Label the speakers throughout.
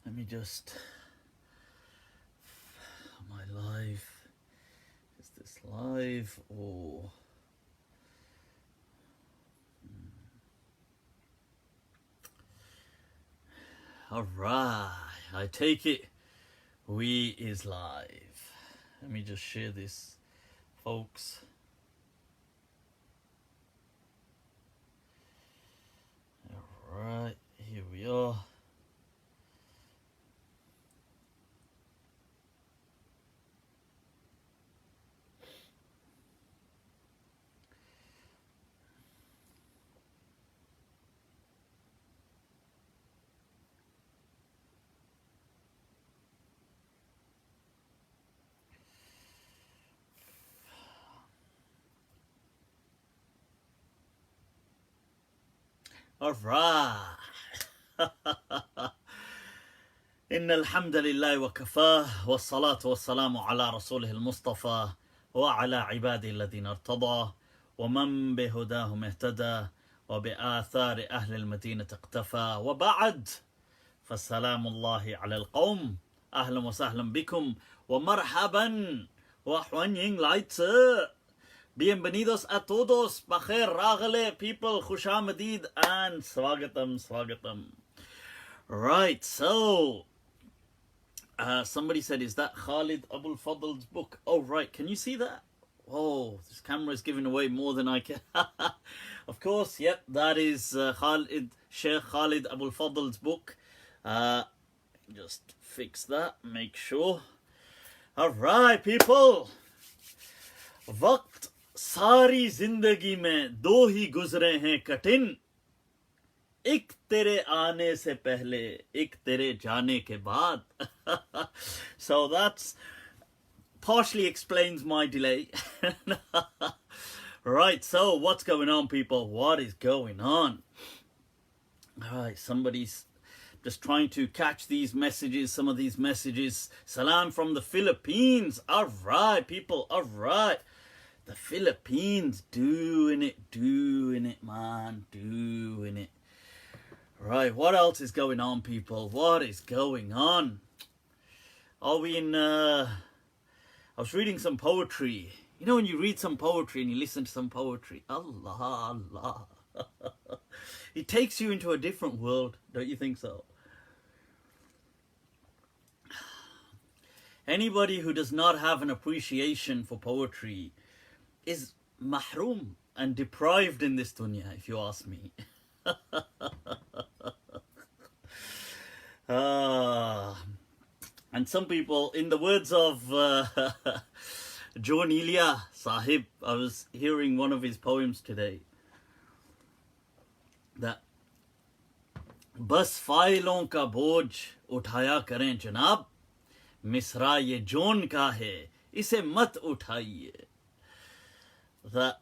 Speaker 1: Let me just... My live... Is this live or... Alright, I take it we is live. Let me just share this, folks. Alright, here we are. Alright. إن الحمد لله وكفاه والصلاة والسلام على رسوله المصطفى وعلى عباده الذين ارتضى ومن بهداهم اهتدى وبآثار أهل المدينة اقتفى وبعد فالسلام الله على القوم أهلا وسهلا بكم ومرحبا وحوانيين لايتس. Bienvenidos a todos, Bakher Ragale, people, Khushamadid, and Swagatam, Swagatam. Right, so, somebody said, is that Khalid Abul Fadl's book? Oh, right, can you see that? Oh, this camera is giving away more than I can. Of course, yep, that is Sheikh Khalid Abul Fadl's book. Just fix that, make sure. All right, people. Waqt सारी जिंदगी में दो ही गुजरे हैं कठिन, एक तेरे आने से पहले एक तेरे जाने के बाद. So that's partially explains my delay. Right, so what's going on, people? What is going on? Alright, somebody's just trying to catch these messages, some of these messages. Salam from the Philippines. Alright, people, alright. The Philippines, doing it, man, doing it. Right, what else is going on, people? What is going on? Are we in, I was reading some poetry. You know when you read some poetry and you listen to some poetry? Allah, Allah. It takes you into a different world, don't you think so? Anybody who does not have an appreciation for poetry is mahroom and deprived in this dunya, if you ask me. And some people, in the words of Jaun Elia Sahib, I was hearing one of his poems today, that बस फाइलों का बोझ उठाया करें जनाब, मिसरा ये जौन का है इसे मत उठाइए. That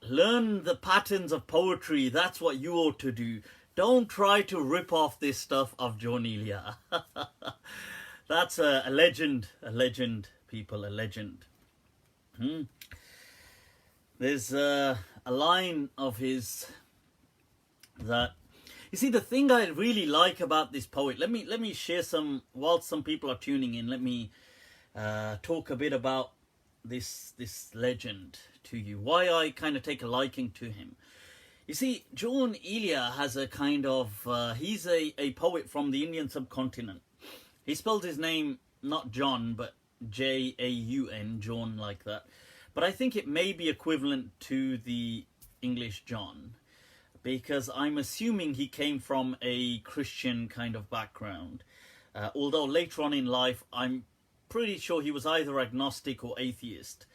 Speaker 1: learn the patterns of poetry, that's what you ought to do. Don't try to rip off this stuff of Jaun Elia. That's a legend, people, a legend. There's a line of his that, you see, the thing I really like about this poet, let me share some, whilst some people are tuning in, let me talk a bit about this legend to you, why I kind of take a liking to him. You see, Jaun Elia has a kind of, he's a poet from the Indian subcontinent. He spelled his name not John, but J-A-U-N, Jaun, like that. But I think it may be equivalent to the English John, because I'm assuming he came from a Christian kind of background. Although later on in life, I'm pretty sure he was either agnostic or atheist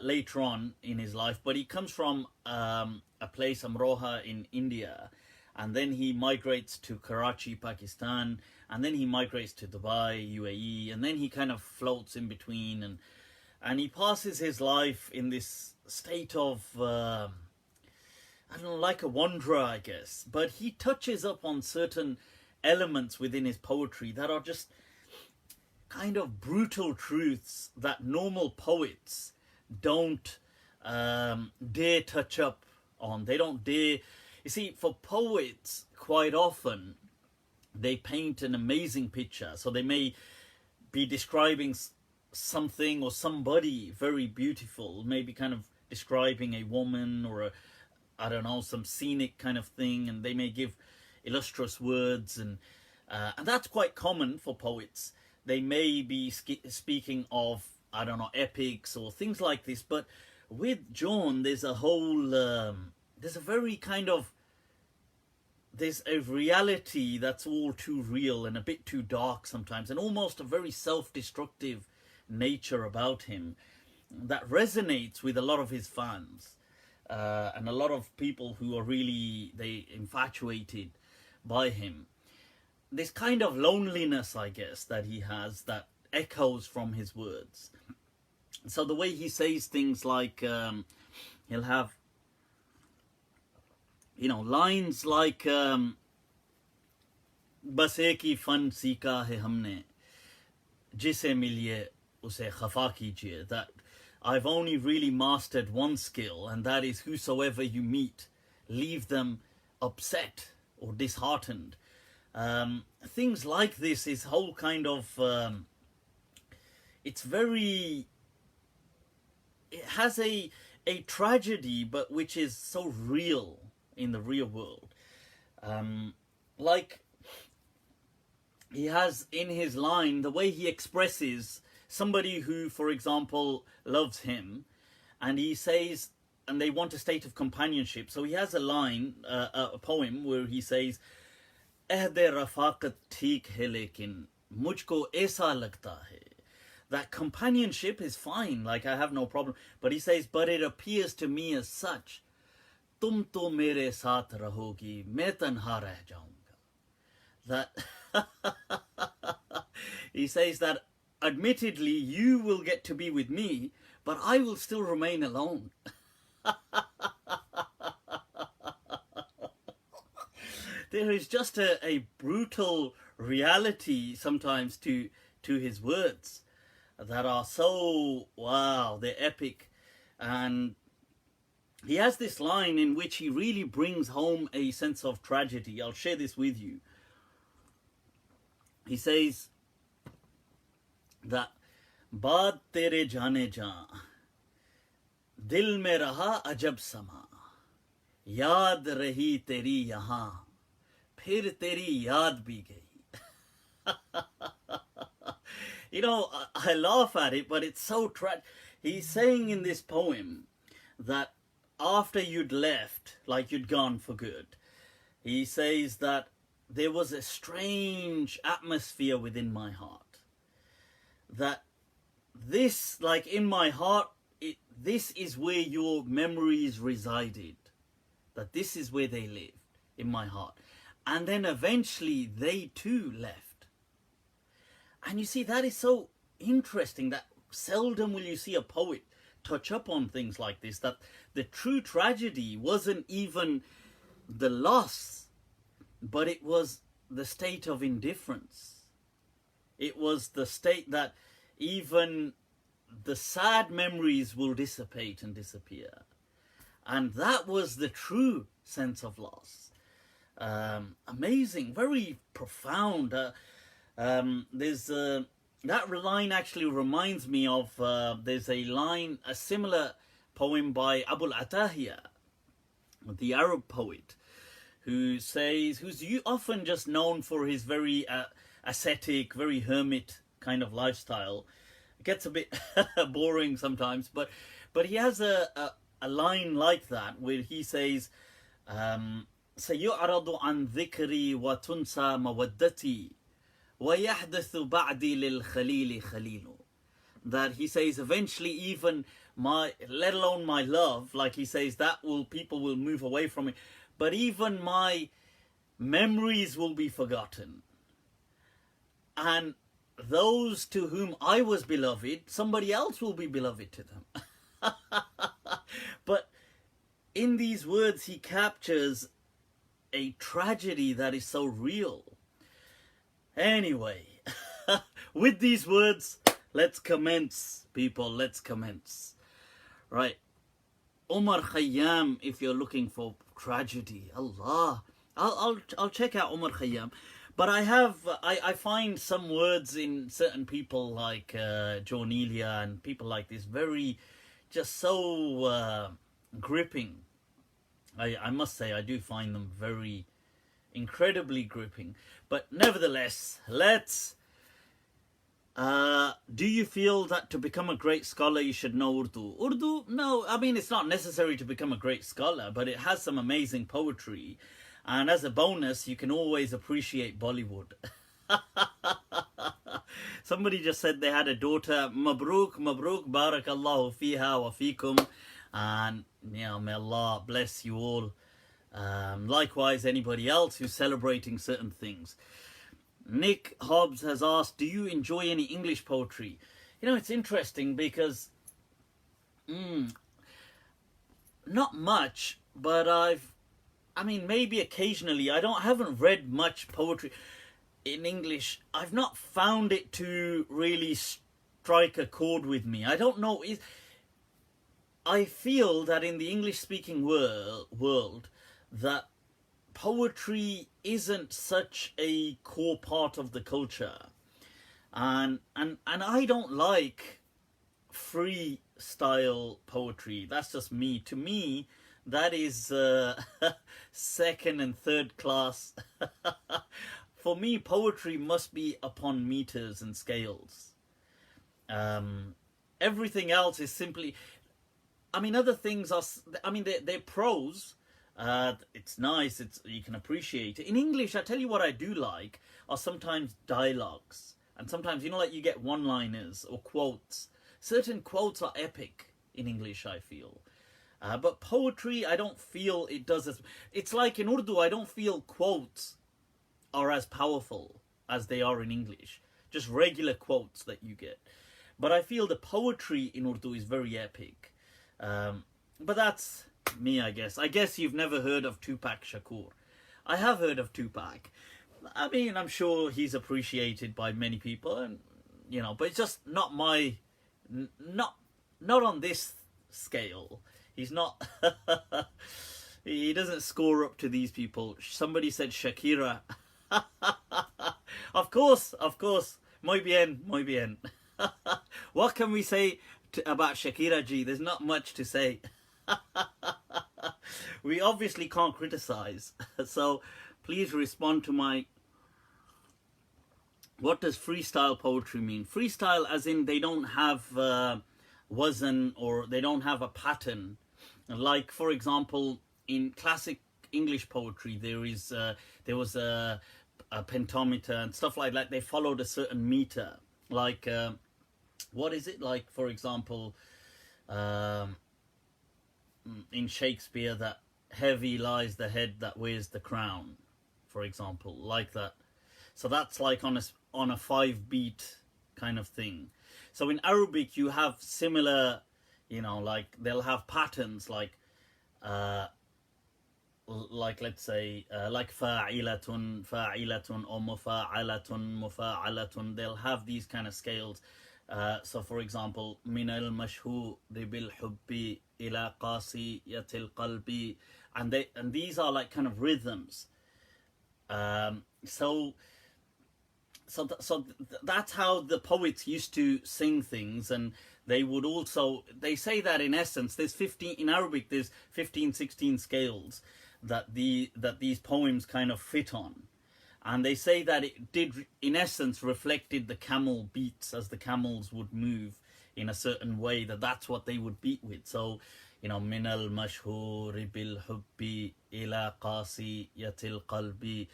Speaker 1: later on in his life. But he comes from a place, Amroha, in India. And then he migrates to Karachi, Pakistan. And then he migrates to Dubai, UAE. And then he kind of floats in between. And he passes his life in this state of, I don't know, like a wanderer, I guess. But he touches up on certain elements within his poetry that are just kind of brutal truths that normal poets don't dare touch up on. They don't dare. You see, for poets, quite often, they paint an amazing picture. So they may be describing something or somebody very beautiful, maybe kind of describing a woman or a, I don't know, some scenic kind of thing, and they may give illustrious words, and that's quite common for poets. They may be speaking of, I don't know, epics or things like this, but with Jaun, there's a whole, there's a very kind of, there's a reality that's all too real and a bit too dark sometimes, and almost a very self-destructive nature about him that resonates with a lot of his fans, and a lot of people who are really, they infatuated by him. This kind of loneliness, I guess, that he has that echoes from his words. So the way he says things like, he'll have, you know, lines like, बस एक ही fun सीखा है हमने, जिसे मिलिए उसे खफा कीजिए, that I've only really mastered one skill, and that is whosoever you meet, leave them upset or disheartened. Things like this is whole kind of, it's very, it has a tragedy, but which is so real in the real world. Like, he has in his line, the way he expresses somebody who, for example, loves him, and he says, and they want a state of companionship. So he has a line, a poem, where he says, "Ehde rafaqat theek hai lekin mujhko aisa lagta hai." That companionship is fine, like I have no problem. But he says, but it appears to me as such, "Tum to mere saath rahogi, main tanha reh jaunga." That he says that admittedly you will get to be with me, but I will still remain alone. There is just a brutal reality sometimes to his words that are so, wow, they're epic. And he has this line in which he really brings home a sense of tragedy. I'll share this with you. He says that "Baad tere jaane jaan, dil mein raha ajab sama, yaad rahi teri yahan, phir teri yaad bhi gayi." You know, I laugh at it, but it's so tragic. He's saying in this poem that after you'd left, like you'd gone for good, he says that there was a strange atmosphere within my heart. That this, like in my heart, this is where your memories resided. That this is where they lived, in my heart. And then eventually they too left. And you see, that is so interesting that seldom will you see a poet touch up on things like this. That the true tragedy wasn't even the loss, but it was the state of indifference. It was the state that even the sad memories will dissipate and disappear. And that was the true sense of loss. Amazing, very profound. There's that line actually reminds me of, there's a line, a similar poem by Abul Atahiya, the Arab poet, who says, who's often just known for his very ascetic, very hermit kind of lifestyle. It gets a bit boring sometimes, but he has a line like that where he says, سيعرض عن ذكري وتنسى مودتي ويحدث بعدي للخليل خليل. That he says eventually even my, let alone my love, like he says, that will, people will move away from me, but even my memories will be forgotten. And those to whom I was beloved, somebody else will be beloved to them. But in these words he captures a tragedy that is so real. Anyway, with these words, let's commence, people, let's commence. Right. Umar Khayyam, if you're looking for tragedy, Allah, I'll check out Umar Khayyam. But I find some words in certain people like Jaun Elia and people like this very, just so gripping. I must say, I do find them very incredibly gripping. But nevertheless, let's... do you feel that to become a great scholar you should know Urdu? Urdu? No, I mean, it's not necessary to become a great scholar, but it has some amazing poetry. And as a bonus, you can always appreciate Bollywood. Somebody just said they had a daughter. Mabruk, Mabruk, Barakallahu fiha wa fikum. And yeah, may Allah bless you all. Likewise, anybody else who's celebrating certain things. Nick Hobbs has asked, do you enjoy any English poetry? You know, it's interesting because not much, but I mean, maybe occasionally. I haven't read much poetry in English. I've not found it to really strike a chord with me. I don't know. I feel that in the English-speaking world, that poetry isn't such a core part of the culture, and I don't like freestyle poetry. That's just me. To me, that is second and third class. For me, poetry must be upon meters and scales. Everything else is simply... I mean, other things are... I mean, they're prose. It's nice. You can appreciate it. In English, I tell you what I do like are sometimes dialogues. And sometimes, you know, like you get one-liners or quotes. Certain quotes are epic in English, I feel. But poetry, I don't feel it does as... It's like in Urdu, I don't feel quotes are as powerful as they are in English. Just regular quotes that you get. But I feel the poetry in Urdu is very epic. But that's me, I guess. I guess you've never heard of Tupac Shakur. I have heard of Tupac. I mean, I'm sure he's appreciated by many people, and you know, but it's just not my... Not on this scale. He's not... He doesn't score up to these people. Somebody said Shakira. Of course. Muy bien, muy bien. What can we say about Shakira G? There's not much to say. We obviously can't criticize. So please respond to my... What does freestyle poetry mean? Freestyle as in they don't have wazn, or they don't have a pattern. Like, for example, in classic English poetry, there was a pentameter and stuff like that. They followed a certain meter. Like, what is it? Like, for example, in Shakespeare, that heavy lies the head that wears the crown, for example, like that. So that's like on a 5-beat kind of thing. So in Arabic, you have similar, you know, like they'll have patterns like let's say, like fa'ilatun, or mufa'alatun. They'll have these kind of scales. So for example, min al-mashhuri bil hubbi ila qasiyatil qalbi, and these are like kind of rhythms. So that's how the poets used to sing things, and they would also, they say that in essence there's 15 in Arabic, there's 15, 16 scales that these poems kind of fit on. And they say that it did, in essence, reflected the camel beats as the camels would move in a certain way, that's what they would beat with. So, you know, min al-mashhuri bil hubbi ila qasiyatil qalbi,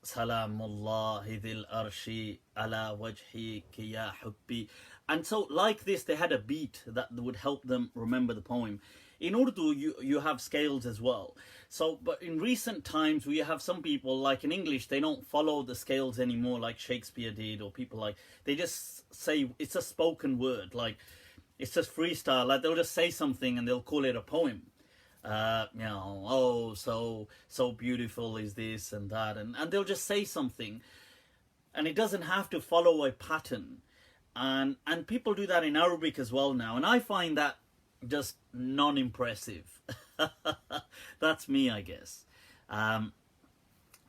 Speaker 1: salamullahi dhil arshi ala wajhi ki ya hubbi. And so, like this, they had a beat that would help them remember the poem. In Urdu, you have scales as well. So, but in recent times, we have some people, like in English, they don't follow the scales anymore like Shakespeare did, or people like, they just say, it's a spoken word, like, it's just freestyle, like they'll just say something and they'll call it a poem. You know, oh, so beautiful is this and that, and they'll just say something, and it doesn't have to follow a pattern. And people do that in Arabic as well now, and I find that just non-impressive. That's me, I guess.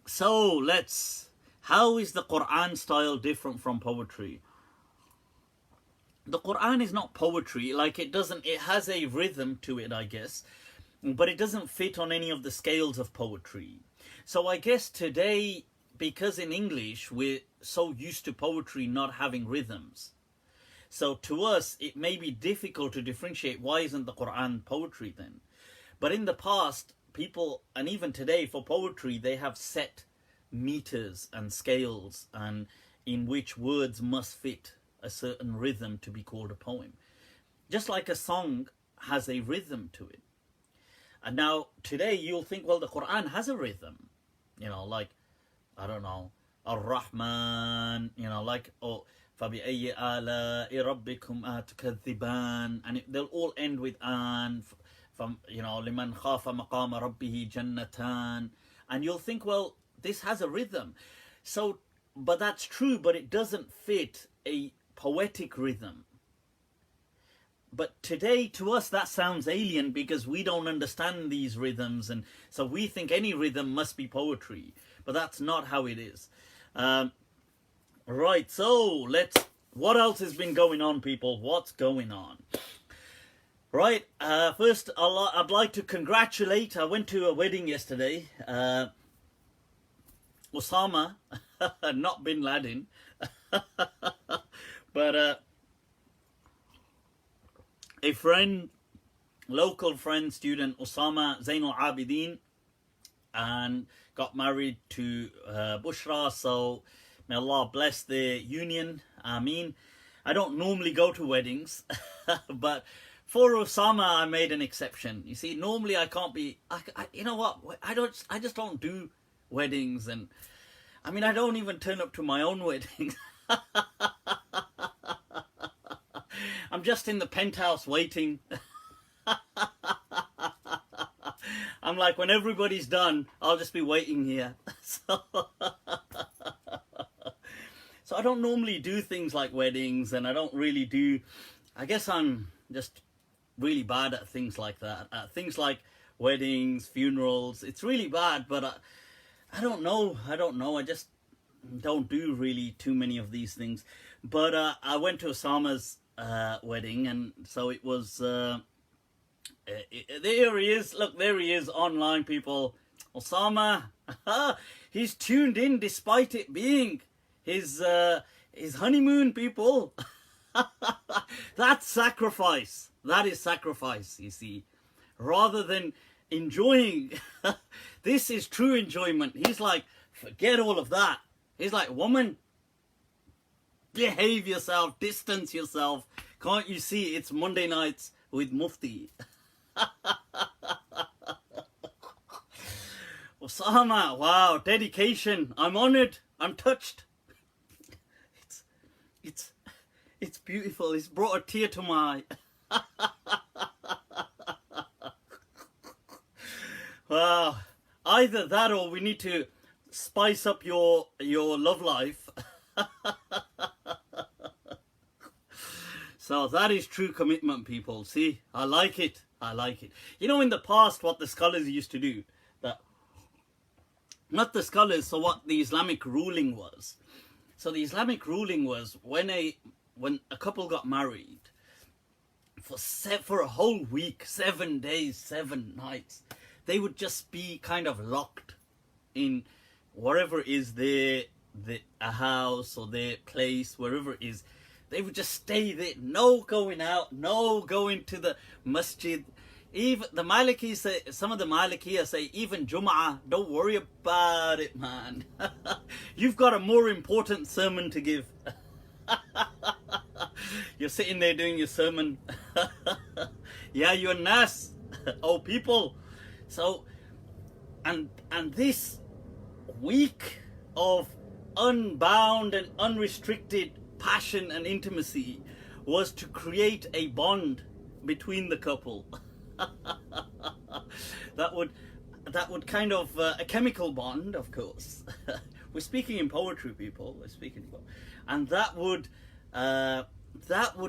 Speaker 1: So let's How is the Quran style different from poetry? The Quran is not poetry. Like, it has a rhythm to it, I guess, but it doesn't fit on any of the scales of poetry. So I guess today, because in English we're so used to poetry not having rhythms, so to us it may be difficult to differentiate why isn't the Quran poetry then. But in the past, people, and even today for poetry, they have set meters and scales and in which words must fit a certain rhythm to be called a poem. Just like a song has a rhythm to it. And now today you'll think, well, the Quran has a rhythm, like, I don't know, Ar-Rahman, like, oh, فَبِأَيِّ آلَاءِ رَبِّكُمْ تُكَذِّبَانِ, and they'll all end with an, from, لِمَنْ خَافَ مَقَامَ رَبِّهِ جَنَّتَانِ, and you'll think, well, this has a rhythm. So, but that's true, but it doesn't fit a poetic rhythm. But today, to us, that sounds alien because we don't understand these rhythms, and so we think any rhythm must be poetry. But that's not how it is. Right, so what else has been going on, people? What's going on? Right, first, I'd like to congratulate, I went to a wedding yesterday. Usama, not Bin Laden, but a friend, local friend, student, Usama Zainul Abidin, and got married to Bushra, so may Allah bless their union, Ameen. I don't normally go to weddings, but for Usama I made an exception. You see, normally I can't be, you know what, I just don't do weddings, and I mean, I don't even turn up to my own weddings. I'm just in the penthouse waiting. I'm like, when everybody's done, I'll just be waiting here. So I don't normally do things like weddings, and I don't really do, I guess I'm just really bad at things like that. Things like weddings, funerals, it's really bad, but I don't know. I just don't do really too many of these things. But I went to Osama's wedding, and so it was there he is. Look, there he is online, people. Usama, he's tuned in despite it being his honeymoon, people. That's sacrifice. That is sacrifice, you see, rather than enjoying. This is true enjoyment. He's like, forget all of that. He's like, woman, behave yourself, distance yourself. Can't you see it's Monday nights with Mufti? Usama, wow, dedication. I'm honored. I'm touched. It's beautiful. It's brought a tear to my eye. Wow. Either that or we need to spice up your love life. So that is true commitment, people. See, I like it. I like it. You know, in the past, what the scholars used to do, not the scholars, so what the Islamic ruling was. So the Islamic ruling was when a couple got married, for a whole week, 7 days, 7 nights, they would just be kind of locked in wherever is a house or their place, wherever it is. They would just stay there, no going out, no going to the masjid. Even the Maliki say, some of the Malikiya say, even Jum'ah, don't worry about it, man. You've got a more important sermon to give. You're sitting there doing your sermon. Yeah, you're nas. Oh, people. So, and this week of unbound and unrestricted passion and intimacy was to create a bond between the couple. that would kind of a chemical bond, of course. We're speaking in poetry, people. We're speaking, and that would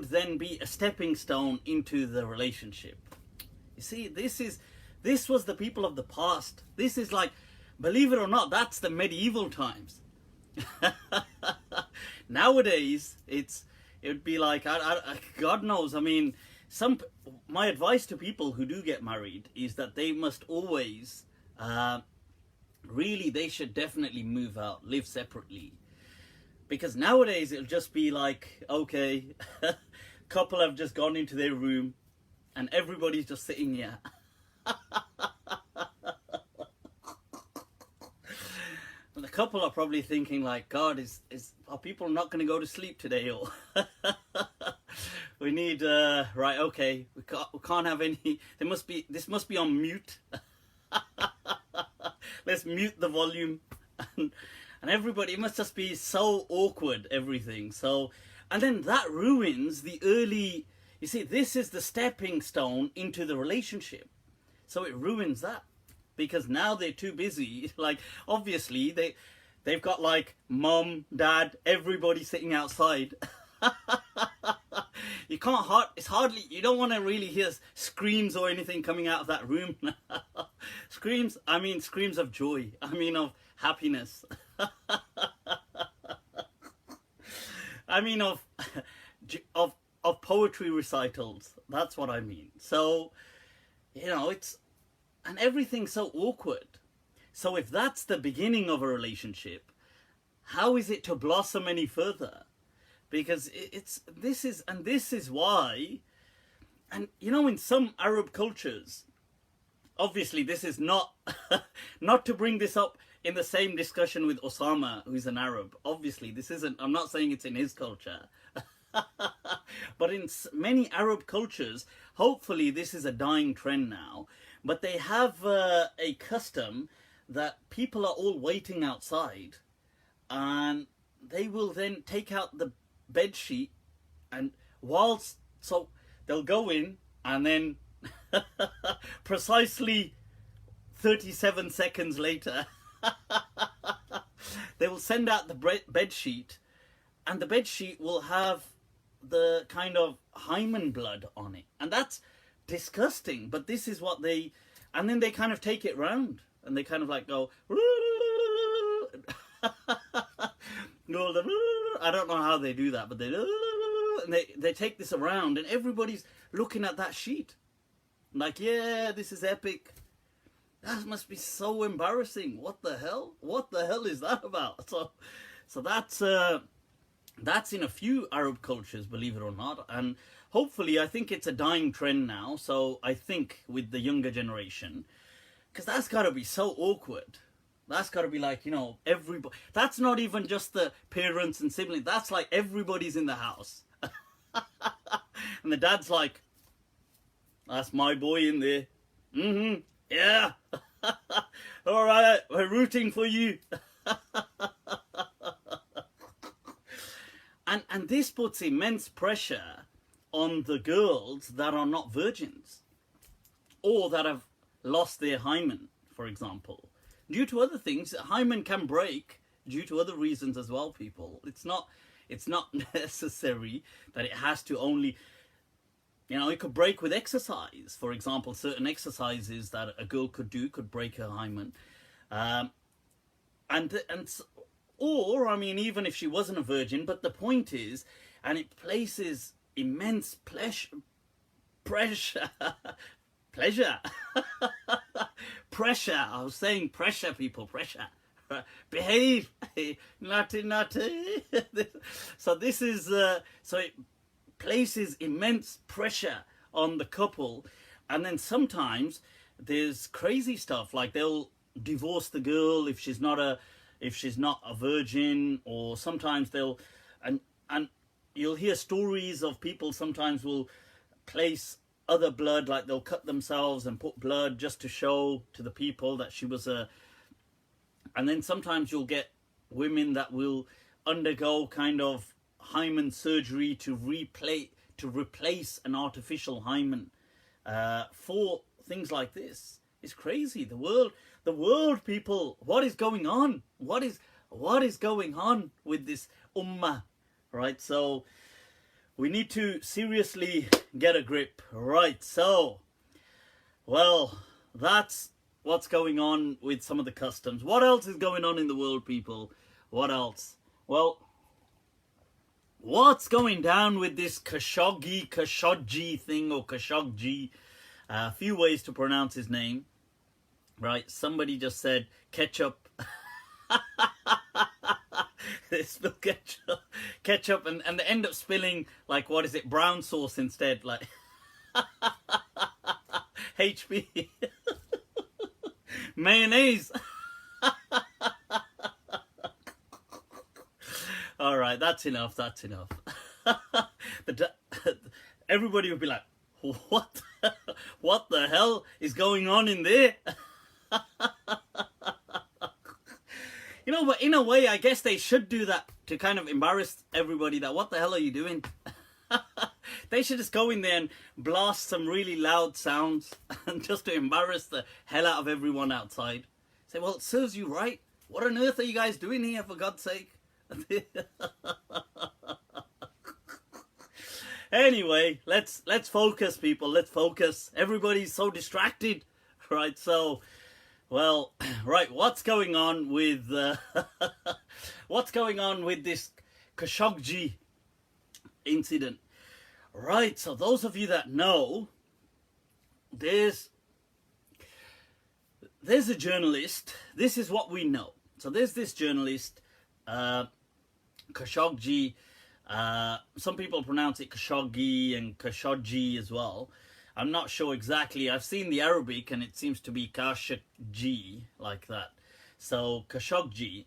Speaker 1: then be a stepping stone into the relationship. You see, this was the people of the past. This is like, believe it or not, that's the medieval times. Nowadays, it would be like, God knows. I mean, my advice to people who do get married is that they must always, really, they should definitely move out, live separately. Because nowadays it'll just be like, okay, couple have just gone into their room and everybody's just sitting here. And the couple are probably thinking like, God, are people not going to go to sleep today? Or we need, right, okay, we can't have any, this must be on mute. Let's mute the volume. And everybody, it must just be so awkward, everything. So, and then that ruins the early, you see, this is the stepping stone into the relationship. So it ruins that. Because now they're too busy. Like, obviously, they've got like mom, dad, everybody sitting outside. You can't, it's hardly, you don't want to really hear screams or anything coming out of that room. Screams, I mean screams of joy. I mean of happiness. I mean of poetry recitals. That's what I mean. So, you know, and everything's so awkward. So if that's the beginning of a relationship, how is it to blossom any further? Because this is why, and you know, in some Arab cultures, obviously this is not, not to bring this up in the same discussion with Usama, who's an Arab. Obviously, this isn't, I'm not saying it's in his culture. But in many Arab cultures, hopefully this is a dying trend now, but they have a custom that people are all waiting outside and they will then take out the bed sheet and so they'll go in and then precisely 37 seconds later they will send out the bed sheet, and the bed sheet will have the kind of hymen blood on it, and that's disgusting. But this is what and then they kind of take it round and they kind of like go I don't know how they do that, but they take this around and everybody's looking at that sheet like, yeah, this is epic. That must be so embarrassing. What the hell? What the hell is that about? So that's in a few Arab cultures, believe it or not. And hopefully, I think it's a dying trend now. So I think with the younger generation, because that's got to be so awkward. That's got to be like, you know, everybody. That's not even just the parents and siblings. That's like everybody's in the house. And the dad's like, that's my boy in there. Mm-hmm. Yeah. All right, we're rooting for you. And this puts immense pressure on the girls that are not virgins or that have lost their hymen, for example. Due to other things, hymen can break due to other reasons as well, people. It's not necessary that it has to only, you know, it could break with exercise. For example, certain exercises that a girl could do could break her hymen. Or, I mean, even if she wasn't a virgin, but the point is, and it places immense pleasure, pressure. I was saying pressure, people, pressure. Behave, naughty. So this is, so it places immense pressure on the couple. And then sometimes there's crazy stuff, like they'll divorce the girl if she's not a virgin, or sometimes they'll, and you'll hear stories of people sometimes will place other blood, like they'll cut themselves and put blood just to show to the people that she was and then sometimes you'll get women that will undergo kind of hymen surgery to replace an artificial hymen for things like this. It's crazy. The world, people. What is going on? What is going on with this ummah? Right. So we need to seriously get a grip. Right. So, well, that's what's going on with some of the customs. What else is going on in the world, people? What else? Well, what's going down with this Khashoggi thing, or Khashoggi? A few ways to pronounce his name, right? Somebody just said ketchup. They spill ketchup, and they end up spilling, like, what is it, brown sauce instead, like HP. Mayonnaise. All right, that's enough. Everybody would be like, what the hell is going on in there? You know, but in a way, I guess they should do that to kind of embarrass everybody, that what the hell are you doing? They should just go in there and blast some really loud sounds and just to embarrass the hell out of everyone outside. Say, well, it serves you right. What on earth are you guys doing here, for God's sake? Anyway, let's focus, people. Let's focus. Everybody's so distracted, right? So, well, right. What's going on with what's going on with this Khashoggi incident? Right. So, those of you that know, there's a journalist. This is what we know. So, there's this journalist, Khashoggi. Some people pronounce it Khashoggi and Khashoggi as well. I'm not sure exactly. I've seen the Arabic and it seems to be Khashoggi, like that. So Khashoggi,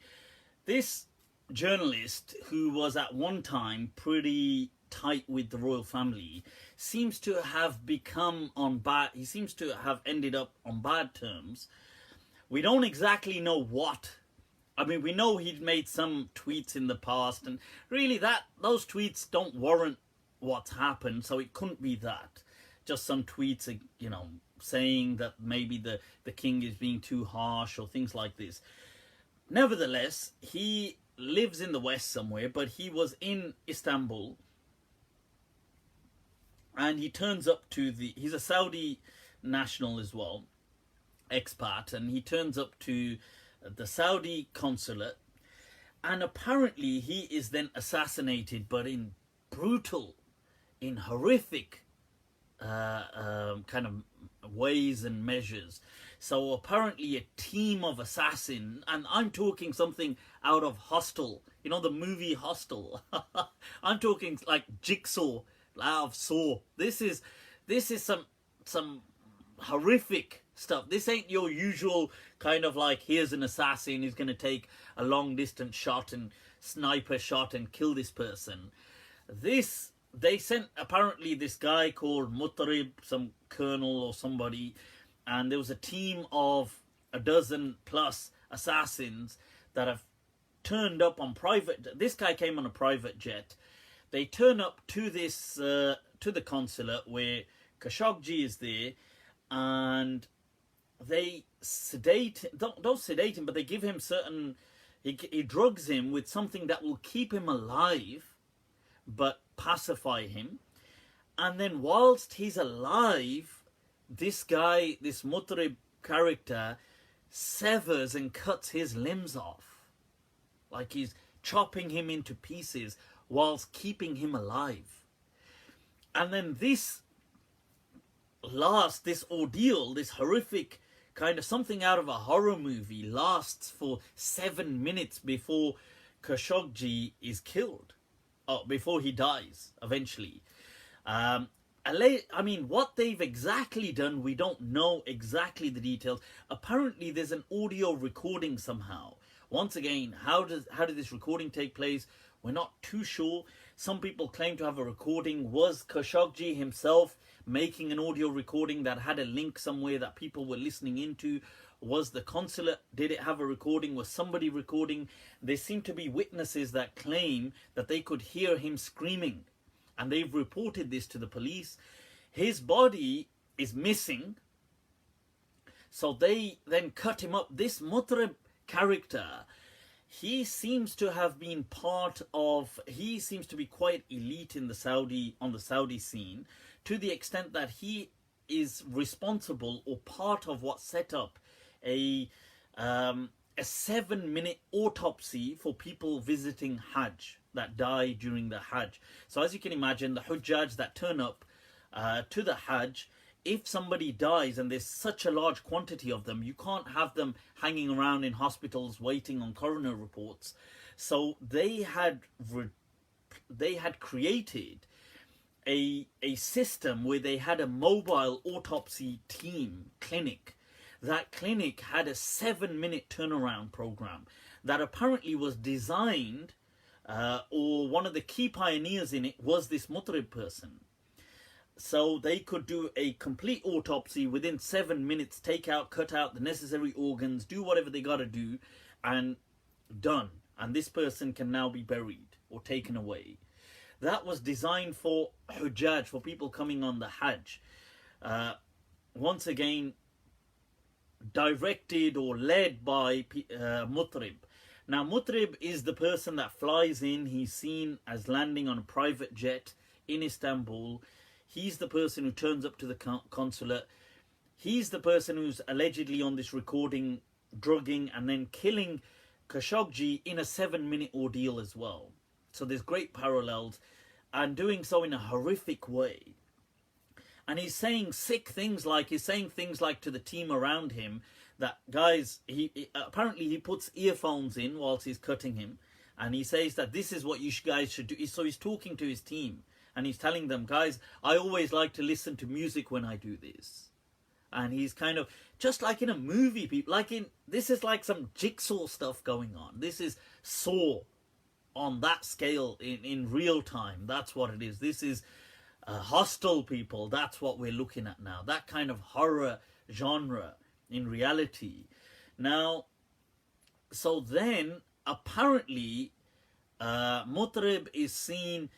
Speaker 1: this journalist who was at one time pretty tight with the royal family, seems to have become he seems to have ended up on bad terms. We don't exactly know what. I mean, we know he'd made some tweets in the past, and really those tweets don't warrant what's happened, so it couldn't be that. Just some tweets, you know, saying that maybe the king is being too harsh or things like this. Nevertheless, he lives in the West somewhere, but he was in Istanbul, and he turns up to he's a Saudi national as well, expat, and he turns up to the Saudi consulate, and apparently he is then assassinated, but in brutal, in horrific kind of ways and measures. So apparently a team of assassins, and I'm talking something out of Hostel, you know, the movie Hostel. I'm talking like Jigsaw out of Saw. This is some horrific stuff. This ain't your usual kind of like, here's an assassin who's going to take a long distance shot and sniper shot and kill this person. They sent apparently this guy called Mutarib, some colonel or somebody, and there was a team of a dozen plus assassins that have turned up on this guy came on a private jet. They turn up to this to the consulate where Khashoggi is there, and they don't sedate him, but they give him he drugs him with something that will keep him alive but pacify him. And then whilst he's alive, this Mutarib character severs and cuts his limbs off, like he's chopping him into pieces whilst keeping him alive. And then this ordeal, this horrific kind of something out of a horror movie, lasts for 7 minutes before Khashoggi is killed, before he dies eventually. I mean, what they've exactly done, we don't know exactly the details. Apparently there's an audio recording somehow. Once again, how did this recording take place? We're not too sure. Some people claim to have a recording. Was Khashoggi himself making an audio recording that had a link somewhere that people were listening into? Was the consulate, did it have a recording? Was somebody recording? There seem to be witnesses that claim that they could hear him screaming, and they've reported this to the police. His body is missing, so they then cut him up. This Mutarib character, he seems to have been he seems to be quite elite on the Saudi scene, to the extent that he is responsible or part of what set up a a 7-minute autopsy for people visiting Hajj that die during the Hajj. So as you can imagine, the Hujjaj that turn up to the Hajj, if somebody dies and there's such a large quantity of them, you can't have them hanging around in hospitals waiting on coroner reports. So they had created a system where they had a mobile autopsy team clinic. That clinic had a 7-minute turnaround program that apparently was designed, or one of the key pioneers in it was this Mutrib person. So they could do a complete autopsy within 7 minutes, cut out the necessary organs, do whatever they got to do, and done. And this person can now be buried or taken away. That was designed for Hujjaj, for people coming on the Hajj. Once again, directed or led by Mutrib. Now, Mutrib is the person that flies in. He's seen as landing on a private jet in Istanbul. He's the person who turns up to the consulate. He's the person who's allegedly on this recording, drugging and then killing Khashoggi in a 7-minute ordeal as well. So there's great parallels, and doing so in a horrific way. And he's saying things like to the team around him that, guys, apparently he puts earphones in whilst he's cutting him, and he says that this is what you guys should do. So he's talking to his team and he's telling them, guys, I always like to listen to music when I do this. And he's kind of, just like in a movie, people, this is like some jigsaw stuff going on. This is Saw on that scale in real time. That's what it is. This is Hostile, people. That's what we're looking at now. That kind of horror genre in reality. Now, so then apparently Mutrib is seen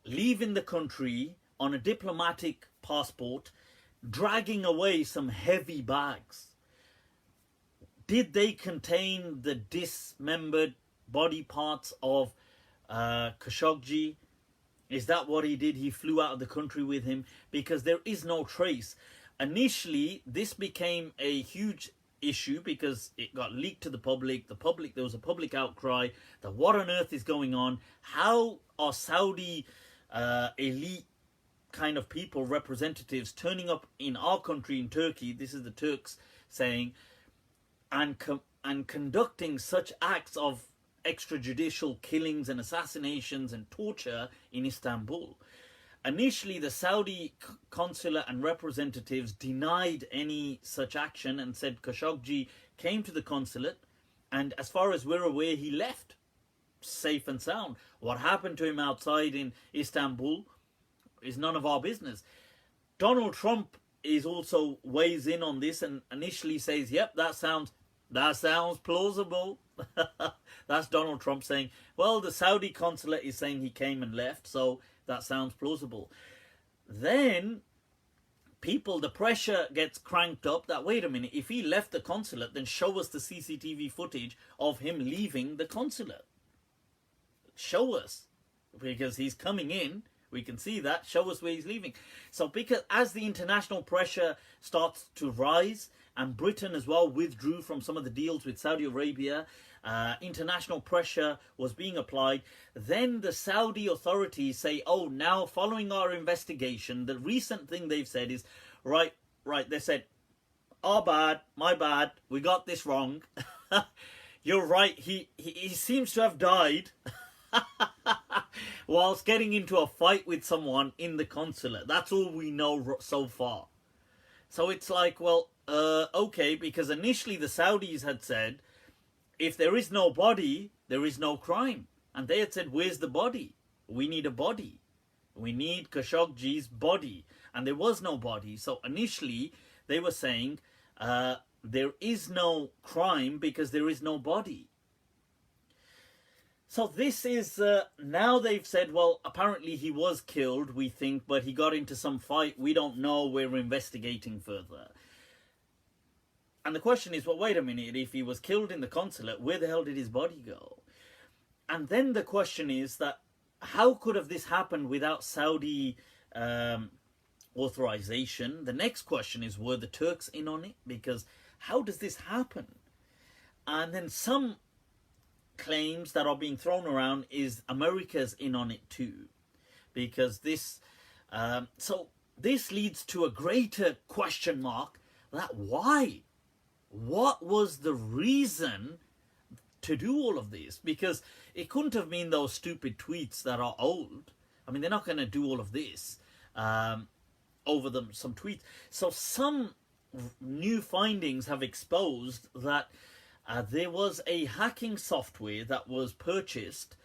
Speaker 1: leaving the country on a diplomatic passport, dragging away some heavy bags. Did they contain the dismembered body parts of Khashoggi? Is that what he did? He flew out of the country with him? Because there is no trace. Initially, this became a huge issue because it got leaked to the public. There was a public outcry that what on earth is going on? How are Saudi elite kind of people, representatives, turning up in our country, in Turkey? This is the Turks saying, and conducting such acts of extrajudicial killings and assassinations and torture in Istanbul. Initially, the Saudi consulate and representatives denied any such action and said Khashoggi came to the consulate, and as far as we're aware, he left safe and sound. What happened to him outside in Istanbul is none of our business. Donald Trump is also weighs in on this and initially says, yep, that sounds plausible. That's Donald Trump saying, well, the Saudi consulate is saying he came and left, so that sounds plausible. Then the pressure gets cranked up that, wait a minute, if he left the consulate, then show us the CCTV footage of him leaving the consulate. Show us, because he's coming in, we can see that, show us where he's leaving. So because as the international pressure starts to rise, and Britain as well withdrew from some of the deals with Saudi Arabia, international pressure was being applied. Then the Saudi authorities say, oh, now following our investigation, the recent thing they've said is, right, they said, our bad, my bad, we got this wrong. You're right, he seems to have died whilst getting into a fight with someone in the consulate. That's all we know so far. So it's like, well, okay, because initially the Saudis had said, if there is no body, there is no crime. And they had said, where's the body? We need a body. We need Khashoggi's body. And there was no body. So initially, they were saying, there is no crime because there is no body. So this is, now they've said, well, apparently he was killed, we think, but he got into some fight. We don't know. We're investigating further. And the question is, well, wait a minute. If he was killed in the consulate, where the hell did his body go? And then the question is that how could have this happened without Saudi authorization? The next question is, were the Turks in on it? Because how does this happen? And then some claims that are being thrown around is America's in on it too, because this so this leads to a greater question mark, that why, what was the reason to do all of this? Because it couldn't have been those stupid tweets that are old. I mean, they're not going to do all of this over some tweets. So some new findings have exposed that there was a hacking software that was purchased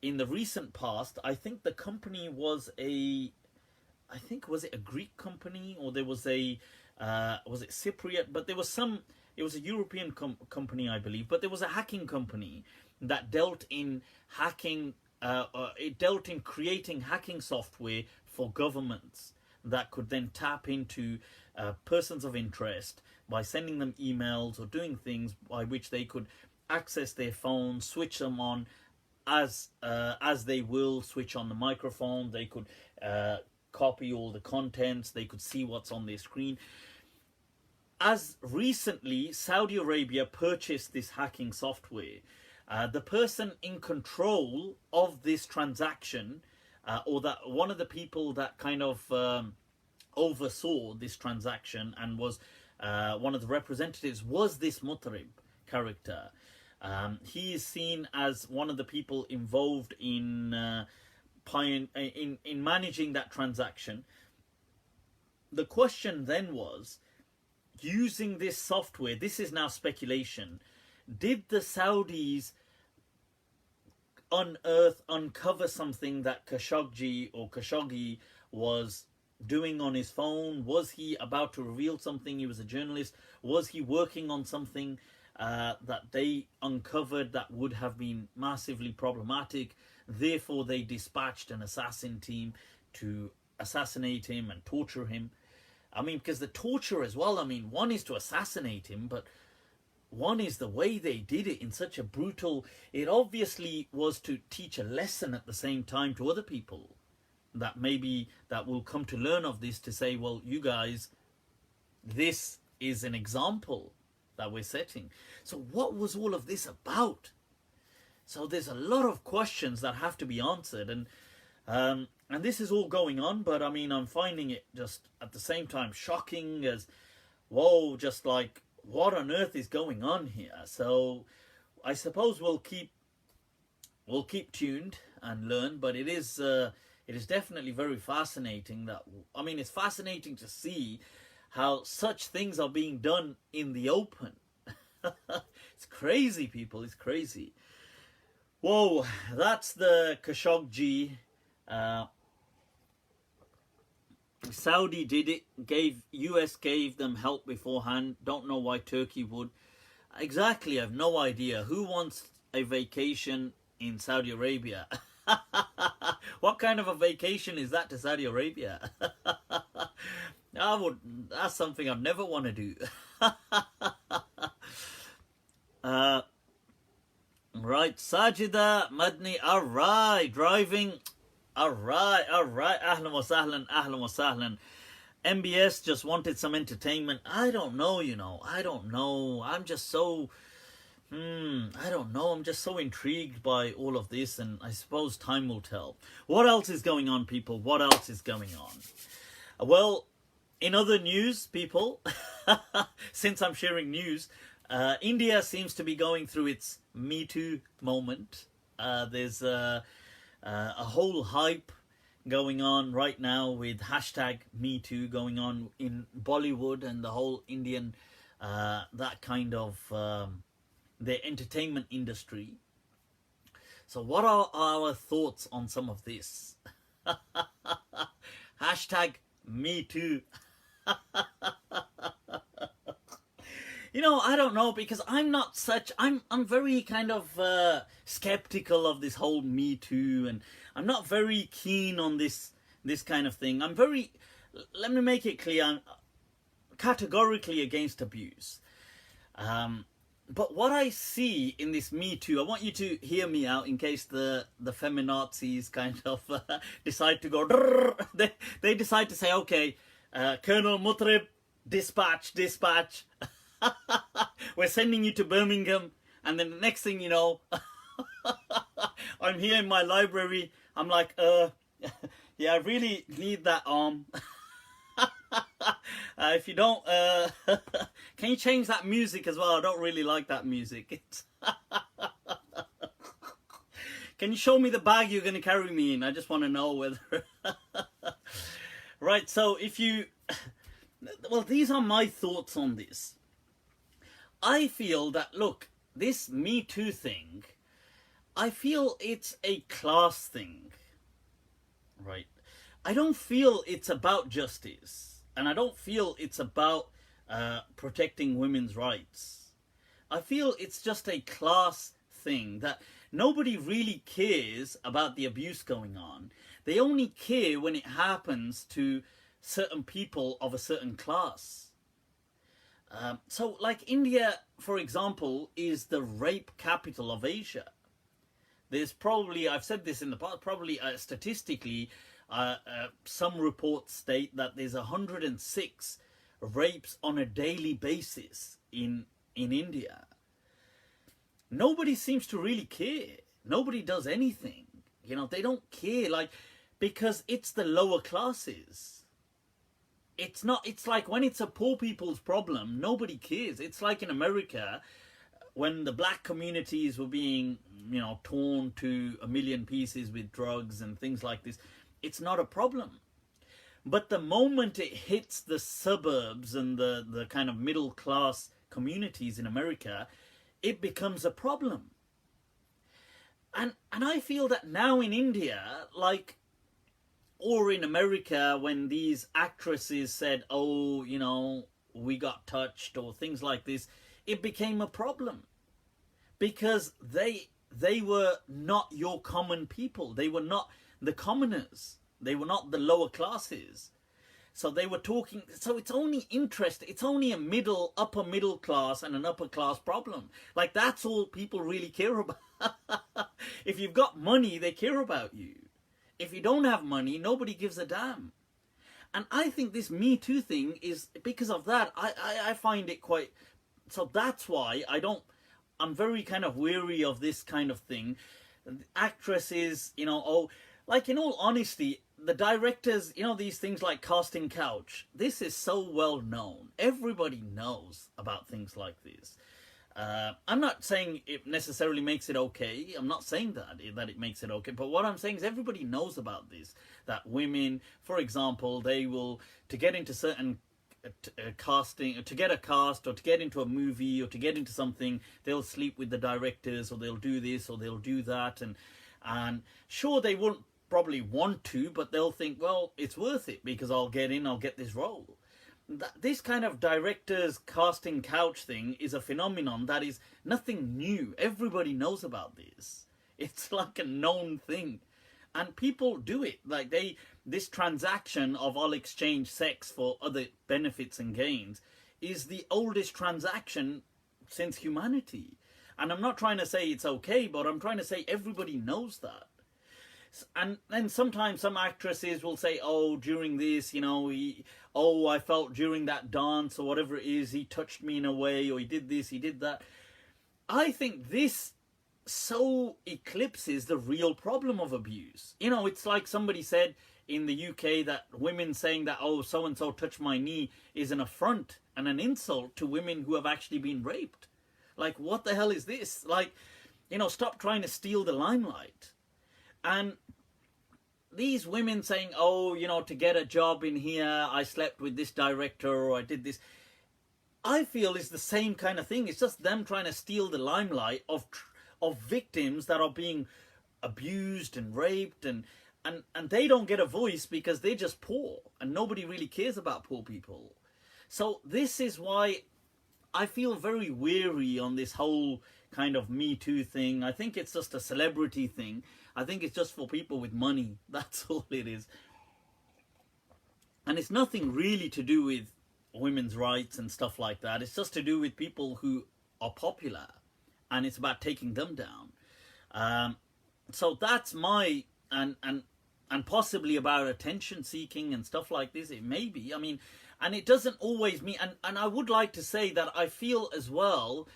Speaker 1: in the recent past. I think the company was was it a Greek company, or there was a, was it Cypriot? But there was some, it was a European company, I believe, but there was a hacking company that dealt in hacking, it dealt in creating hacking software for governments that could then tap into persons of interest by sending them emails or doing things by which they could access their phones, switch them on as they will, switch on the microphone, they could copy all the contents, they could see what's on their screen. As recently, Saudi Arabia purchased this hacking software. The person in control of this transaction, or that one of the people that kind of oversaw this transaction and was one of the representatives, was this Mutarib character. He is seen as one of the people involved in managing that transaction. The question then was, using this software, this is now speculation, did the Saudis uncover something that Khashoggi was doing on his phone? Was he about to reveal something? He was a journalist. Was he working on something that they uncovered that would have been massively problematic? Therefore, they dispatched an assassin team to assassinate him and torture him. I mean, because the torture as well, I mean, one is to assassinate him, but one is the way they did it in such a brutal... It obviously was to teach a lesson at the same time to other people that maybe that will come to learn of this, to say, well, you guys, this is an example that we're setting. So what was all of this about? So there's a lot of questions that have to be answered, and this is all going on, but I mean, I'm finding it just at the same time shocking as, whoa, just like, what on earth is going on here? So I suppose we'll keep tuned and learn, but it is definitely very fascinating. That, I mean, it's fascinating to see how such things are being done in the open. It's crazy, people. It's crazy. Whoa, that's the Khashoggi. Saudi did it. US gave them help beforehand. Don't know why Turkey would. Exactly, I have no idea. Who wants a vacation in Saudi Arabia? What kind of a vacation is that to Saudi Arabia? That's something I'd never want to do. Right, Sajida Madni, alright, driving, alright, ahlan wa sahlan. MBS just wanted some entertainment. I don't know, I don't know. I'm just so, I don't know. I'm just so intrigued by all of this, and I suppose time will tell. What else is going on, people? What else is going on? Well, in other news, people, since I'm sharing news, India seems to be going through its Metoo moment. There's a whole hype going on right now with hashtag #MeToo going on in Bollywood and the whole Indian, that kind of, the entertainment industry. So what are our thoughts on some of this? Hashtag #MeToo. I don't know, because I'm very kind of skeptical of this whole Me Too, and I'm not very keen on this kind of thing. Let me make it clear, I'm categorically against abuse. But what I see in this Me Too, I want you to hear me out in case the feminazis kind of decide to go, they decide to say, okay, Colonel Mutrib, dispatch. We're sending you to Birmingham, And then the next thing you know, I'm here in my library. I'm like, yeah, I really need that arm. If you don't, can you change that music as well? I don't really like that music. Can you show me the bag you're going to carry me in? I just want to know whether... Right, so if you... Well, these are my thoughts on this. I feel that, look, this Me Too thing, I feel it's a class thing. Right? I don't feel it's about justice. And I don't feel it's about protecting women's rights. I feel it's just a class thing that nobody really cares about the abuse going on. They only care when it happens to certain people of a certain class. So like India, for example, is the rape capital of Asia. There's probably, I've said this in the past, probably statistically, some reports state that there's 106 rapes on a daily basis in India. Nobody seems to really care. Nobody does anything. You know, they don't care, like, because it's the lower classes. It's not, it's like when it's a poor people's problem, nobody cares. It's like in America, when the black communities were being, you know, torn to a million pieces with drugs and things like this. It's not a problem. But the moment it hits the suburbs and the kind of middle class communities in America, it becomes a problem. And I feel that now in India, like, or in America, when these actresses said, oh, you know, we got touched or things like this, it became a problem. Because they were not your common people. They were not the commoners. They were not the lower classes. So they were talking, so it's only it's only a upper middle class and an upper class problem. Like, that's all people really care about. If you've got money, they care about you. If you don't have money, nobody gives a damn. And I think this Me Too thing is, because of that, I find it quite, so that's why I'm very kind of weary of this kind of thing. Actresses, you know, oh, like, in all honesty, the directors, you know, these things like casting couch, this is so well known. Everybody knows about things like this. I'm not saying it necessarily makes it okay. I'm not saying that it makes it okay. But what I'm saying is everybody knows about this. That women, for example, they will, to get into certain casting, to get a cast or to get into a movie or to get into something, they'll sleep with the directors or they'll do this or they'll do that. And sure, they won't probably want to, but they'll think, well, it's worth it because I'll get this role. This kind of directors casting couch thing is a phenomenon that is nothing new. Everybody knows about this. It's like a known thing. And people do it. Like, this transaction of I'll exchange sex for other benefits and gains is the oldest transaction since humanity. And I'm not trying to say it's okay, but I'm trying to say everybody knows that. And then sometimes some actresses will say, oh, during this, you know, I felt during that dance or whatever it is, he touched me in a way, or he did this, he did that. I think this so eclipses the real problem of abuse. You know, it's like somebody said in the UK that women saying that, oh, so-and-so touched my knee is an affront and an insult to women who have actually been raped. Like, what the hell is this? Like, you know, stop trying to steal the limelight. And these women saying, oh, you know, to get a job in here, I slept with this director or I did this, I feel is the same kind of thing. It's just them trying to steal the limelight of victims that are being abused and raped, and they don't get a voice because they're just poor and nobody really cares about poor people. So this is why I feel very weary on this whole kind of Me Too thing. I think it's just a celebrity thing. I think it's just for people with money. That's all it is. And it's nothing really to do with women's rights and stuff like that. It's just to do with people who are popular. And it's about taking them down. So that's my... And possibly about attention seeking and stuff like this. It may be. I mean, and it doesn't always mean... And I would like to say that I feel as well,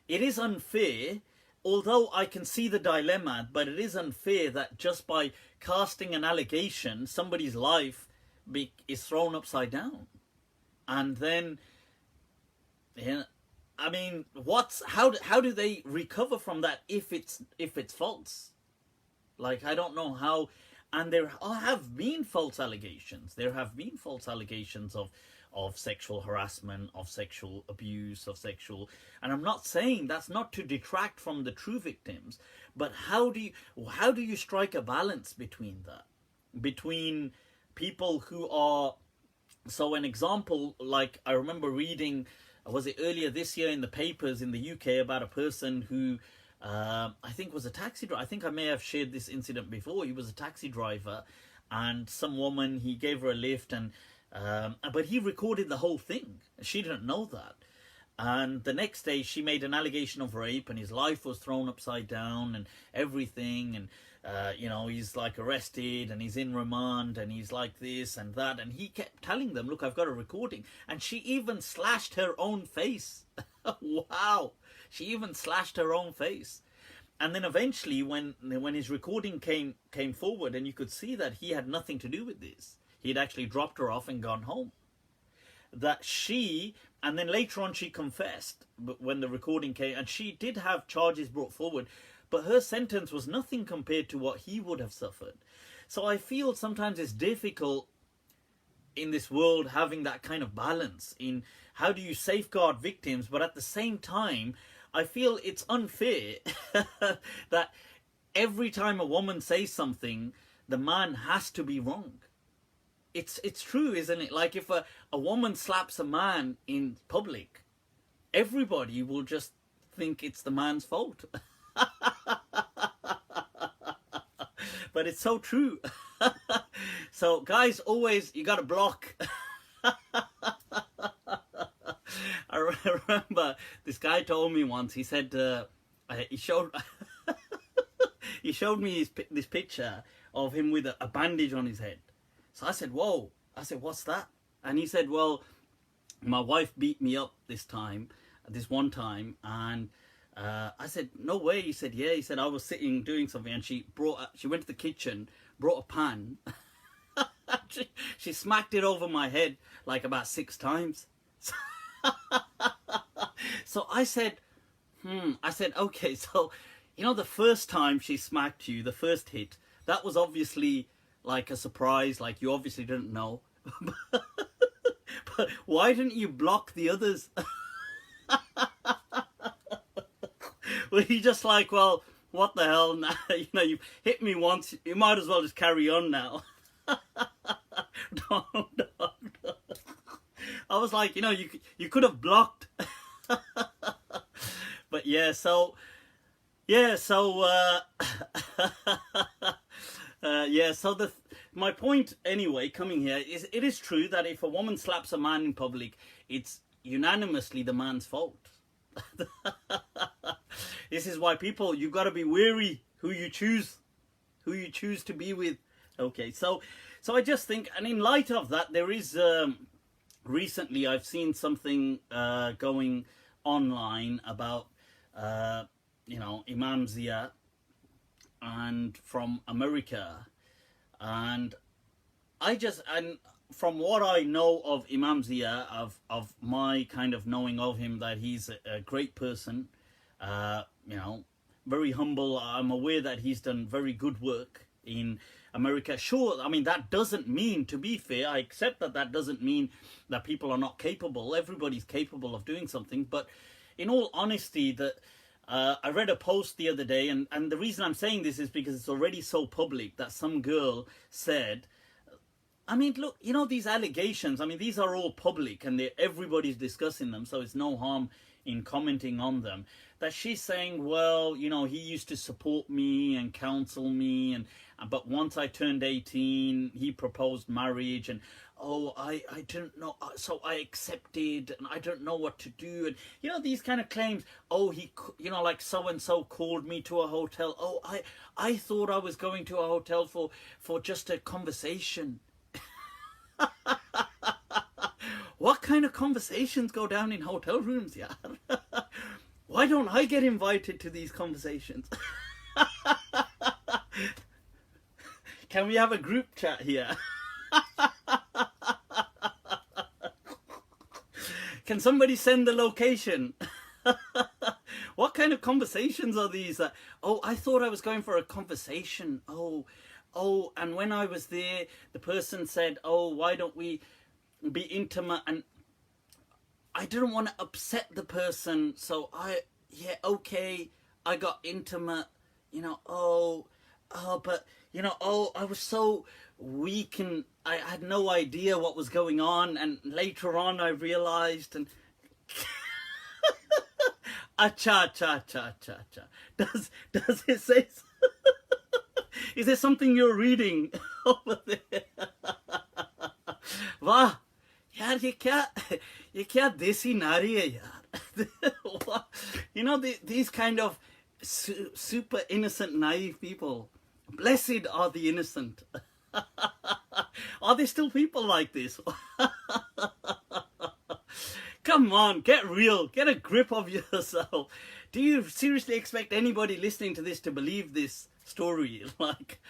Speaker 1: it is unfair, although I can see the dilemma, but it is unfair that just by casting an allegation, somebody's life is thrown upside down. And then, yeah, I mean, how do they recover from that if it's false? Like, I don't know how. And there have been false allegations. There have been false allegations of sexual harassment, of sexual abuse, of sexual. And I'm not saying that's not to detract from the true victims, but how do you strike a balance between that, between people who are. So an example, like I remember reading, was it earlier this year in the papers in the UK about a person who I think was a taxi driver. I think I may have shared this incident before. He was a taxi driver, and some woman, he gave her a lift, and but he recorded the whole thing. She didn't know that. And the next day she made an allegation of rape, and his life was thrown upside down and everything. And he's like arrested and he's in remand and he's like this and that. And he kept telling them, look, I've got a recording. And she even slashed her own face. Wow. She even slashed her own face. And then eventually when his recording came forward, and you could see that he had nothing to do with this. He'd actually dropped her off and gone home. And then later on she confessed, but when the recording came, and she did have charges brought forward, but her sentence was nothing compared to what he would have suffered. So I feel sometimes it's difficult in this world having that kind of balance in how do you safeguard victims, but at the same time, I feel it's unfair that every time a woman says something, the man has to be wrong. It's true, isn't it? Like if a woman slaps a man in public, everybody will just think it's the man's fault. But it's so true. So guys, always, you got to block. I remember this guy told me once, he said, he showed me this picture of him with a bandage on his head. So I said, whoa. I said, what's that? And he said, well, my wife beat me up this one time. And I said, no way. He said, yeah. He said, I was sitting doing something, and she went to the kitchen, brought a pan. she smacked it over my head like about 6 times. So I said, okay, so, the first time she smacked you, the first hit, that was obviously like a surprise, like you obviously didn't know. But why didn't you block the others? Were you just like, well, what the hell now? You've hit me once, you might as well just carry on now. No. I was like, you could have blocked. But my point anyway coming here is, it is true that if a woman slaps a man in public, it's unanimously the man's fault. This is why you got to be wary who you choose to be with. Okay, so I just think, and in light of that, there is recently I've seen something going online about Imam Zia and from America, and from what I know of Imam Zia, of my kind of knowing of him, that he's a great person, very humble. I'm aware that he's done very good work in America. Sure, I mean, that doesn't mean, to be fair, I accept that doesn't mean that people are not capable. Everybody's capable of doing something. But in all honesty, that I read a post the other day, and the reason I'm saying this is because it's already so public, that some girl said, I mean, look, these allegations, I mean, these are all public and everybody's discussing them, so it's no harm in commenting on them. That she's saying, well, he used to support me and counsel me, but once I turned 18, he proposed marriage, and I didn't know, so I accepted, and I don't know what to do, and these kind of claims. He, like so and so called me to a hotel. I thought I was going to a hotel for just a conversation. What kind of conversations go down in hotel rooms, yeah? Why don't I get invited to these conversations? Can we have a group chat here? Can somebody send the location? What kind of conversations are these? Oh, I thought I was going for a conversation. Oh, and when I was there, the person said, oh, why don't we be intimate? And I didn't want to upset the person, so I got intimate, but, I was so weak and I had no idea what was going on, and later on I realized, and cha. Does it say is there something you're reading over there? Wow, yaar, ye kya desi nari hai yaar. These kind of super innocent, naive people. Blessed are the innocent. Are there still people like this? Come on, get real. Get a grip of yourself. Do you seriously expect anybody listening to this to believe this story? Like,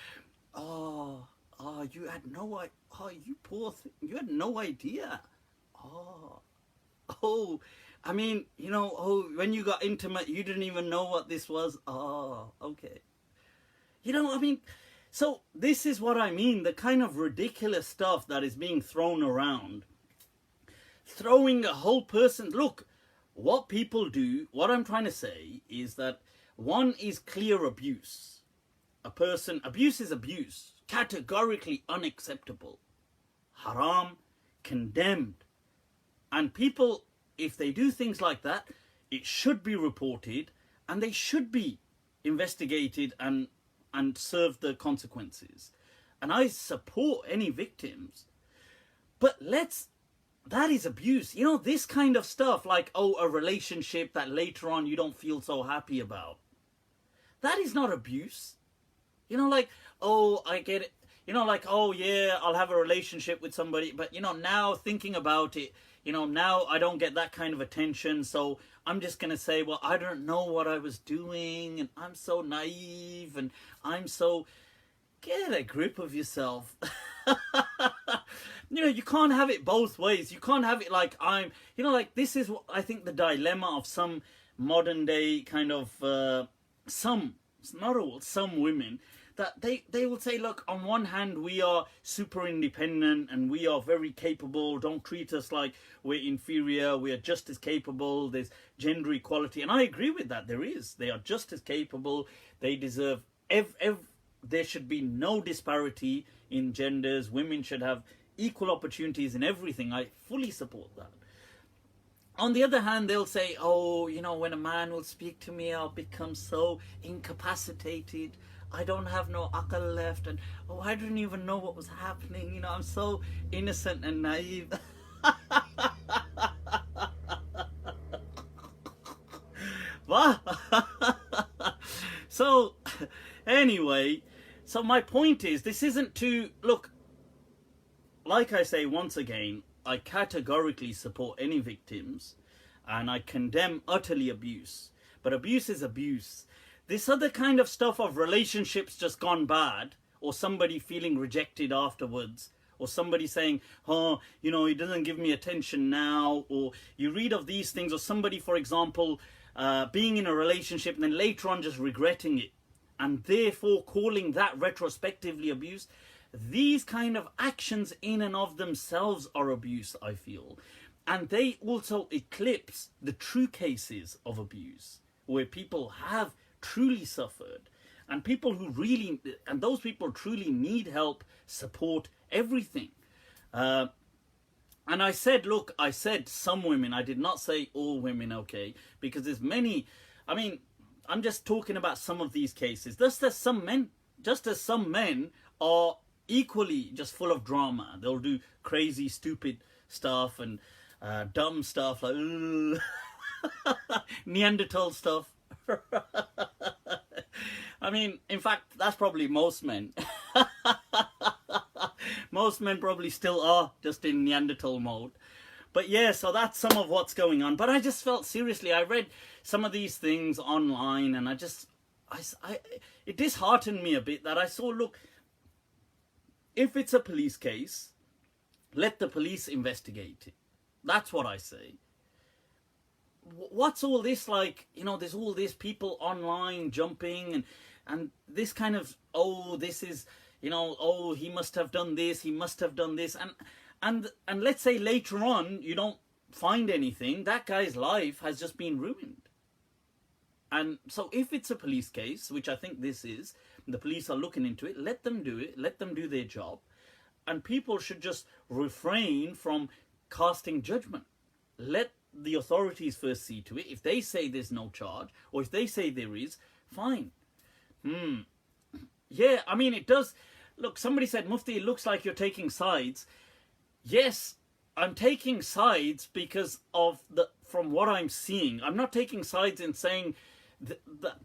Speaker 1: you had no idea. Oh, you poor thing. You had no idea. I mean, when you got intimate, you didn't even know what this was. Oh, okay. So this is what I mean, the kind of ridiculous stuff that is being thrown around. Throwing a whole person. Look, what people do, what I'm trying to say is that one is clear abuse. Abuse is abuse. Categorically unacceptable. Haram, condemned. And people, if they do things like that, it should be reported and they should be investigated and serve the consequences. And I support any victims. But that is abuse. This kind of stuff, like, a relationship that later on you don't feel so happy about. That is not abuse. I get it. I'll have a relationship with somebody, but, now thinking about it, now I don't get that kind of attention, so I'm just going to say, well, I don't know what I was doing, and I'm so naive, and I'm so... Get a grip of yourself. You can't have it both ways. You can't have it like this is what I think the dilemma of some modern day kind of, some women, that they will say, look, on one hand, we are super independent and we are very capable. Don't treat us like we're inferior. We are just as capable. There's gender equality. And I agree with that. They are just as capable. They deserve there should be no disparity in genders. Women should have equal opportunities in everything. I fully support that. On the other hand, they'll say, when a man will speak to me, I'll become so incapacitated. I don't have no akal left, and I didn't even know what was happening. I'm so innocent and naive. So, anyway, so my point is, this isn't to, look, like I say once again, I categorically support any victims, and I condemn utterly abuse. But abuse is abuse. This other kind of stuff of relationships just gone bad, or somebody feeling rejected afterwards, or somebody saying, he doesn't give me attention now, or you read of these things, or somebody, for example, being in a relationship and then later on just regretting it, and therefore calling that retrospectively abuse. These kind of actions in and of themselves are abuse, I feel. And they also eclipse the true cases of abuse, where people have truly suffered, and those people truly need help, support, everything. And I said some women, I did not say all women, okay? Because there's many, I'm just talking about some of these cases. Just as some men are equally just full of drama. They'll do crazy, stupid stuff and dumb stuff like Neanderthal stuff. In fact, that's probably most men. Most men probably still are just in Neanderthal mode. But yeah, so that's some of what's going on. But I just felt, seriously, I read some of these things online, and it disheartened me a bit that I saw, look, if it's a police case, let the police investigate it. That's what I say. What's all this like? You know, there's all these people online jumping and this kind of, oh, this is, you know, oh, he must have done this, he must have done this, and let's say later on you don't find anything, that guy's life has just been ruined. And so if it's a police case, which I think this is, the police are looking into it, let them do it, let them do their job, and people should just refrain from casting judgment. Let the authorities first see to it. If they say there's no charge, or if they say there is, fine. Yeah, I mean, it does. Look, somebody said, Mufti, it looks like you're taking sides. Yes, I'm taking sides because of from what I'm seeing. I'm not taking sides in saying that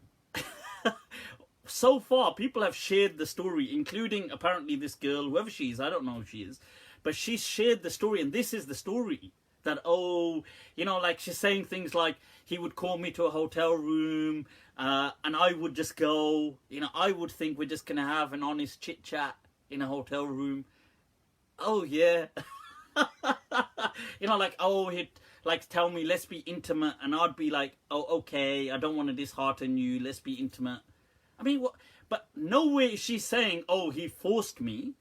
Speaker 1: so far people have shared the story, including apparently this girl, whoever she is, I don't know who she is, but she's shared the story, and this is the story. That, oh, you know, like she's saying things like, he would call me to a hotel room, and I would just go, you know, I would think we're just going to have an honest chit chat in a hotel room. Oh, yeah. You know, like, oh, he'd like tell me, let's be intimate, and I'd be like, oh, okay, I don't want to dishearten you, let's be intimate. I mean, what? But nowhere is she saying, oh, he forced me.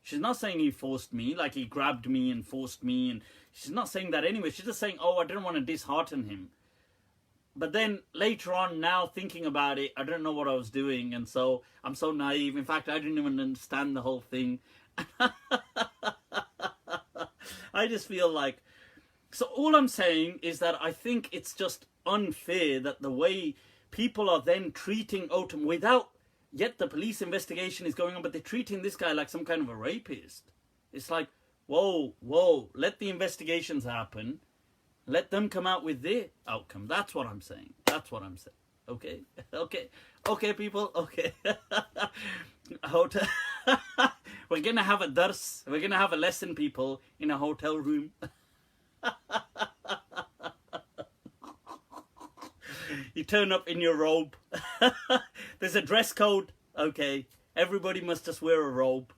Speaker 1: She's not saying he forced me, like he grabbed me and forced me, and she's not saying that anyway. She's just saying, oh, I didn't want to dishearten him. But then later on, now thinking about it, I don't know what I was doing, and so I'm so naive. In fact, I didn't even understand the whole thing. I just feel like, so all I'm saying is that I think it's just unfair that the way people are then treating Otam without, yet the police investigation is going on, but they're treating this guy like some kind of a rapist. It's like, whoa, let the investigations happen. Let them come out with their outcome. That's what I'm saying. That's what I'm saying. Okay? Okay, people. Okay. We're going to have a dars. We're going to have a lesson, people, in a hotel room. You turn up in your robe. There's a dress code. Okay. Everybody must just wear a robe.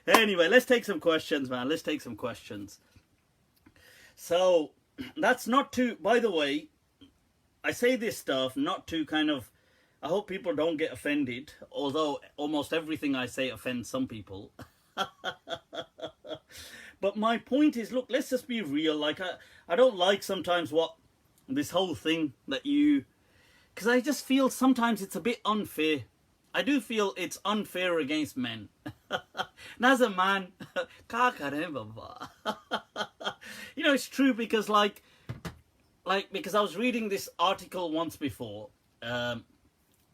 Speaker 1: Anyway, let's take some questions, man. Let's take some questions. So, that's not to, by the way, I say this stuff not to kind of, I hope people don't get offended, although almost everything I say offends some people. But my point is, look, let's just be real. Like, I don't like sometimes what, this whole thing that you, because I just feel sometimes it's a bit unfair. I do feel it's unfair against men. And as a man, you know, it's true because because I was reading this article once before,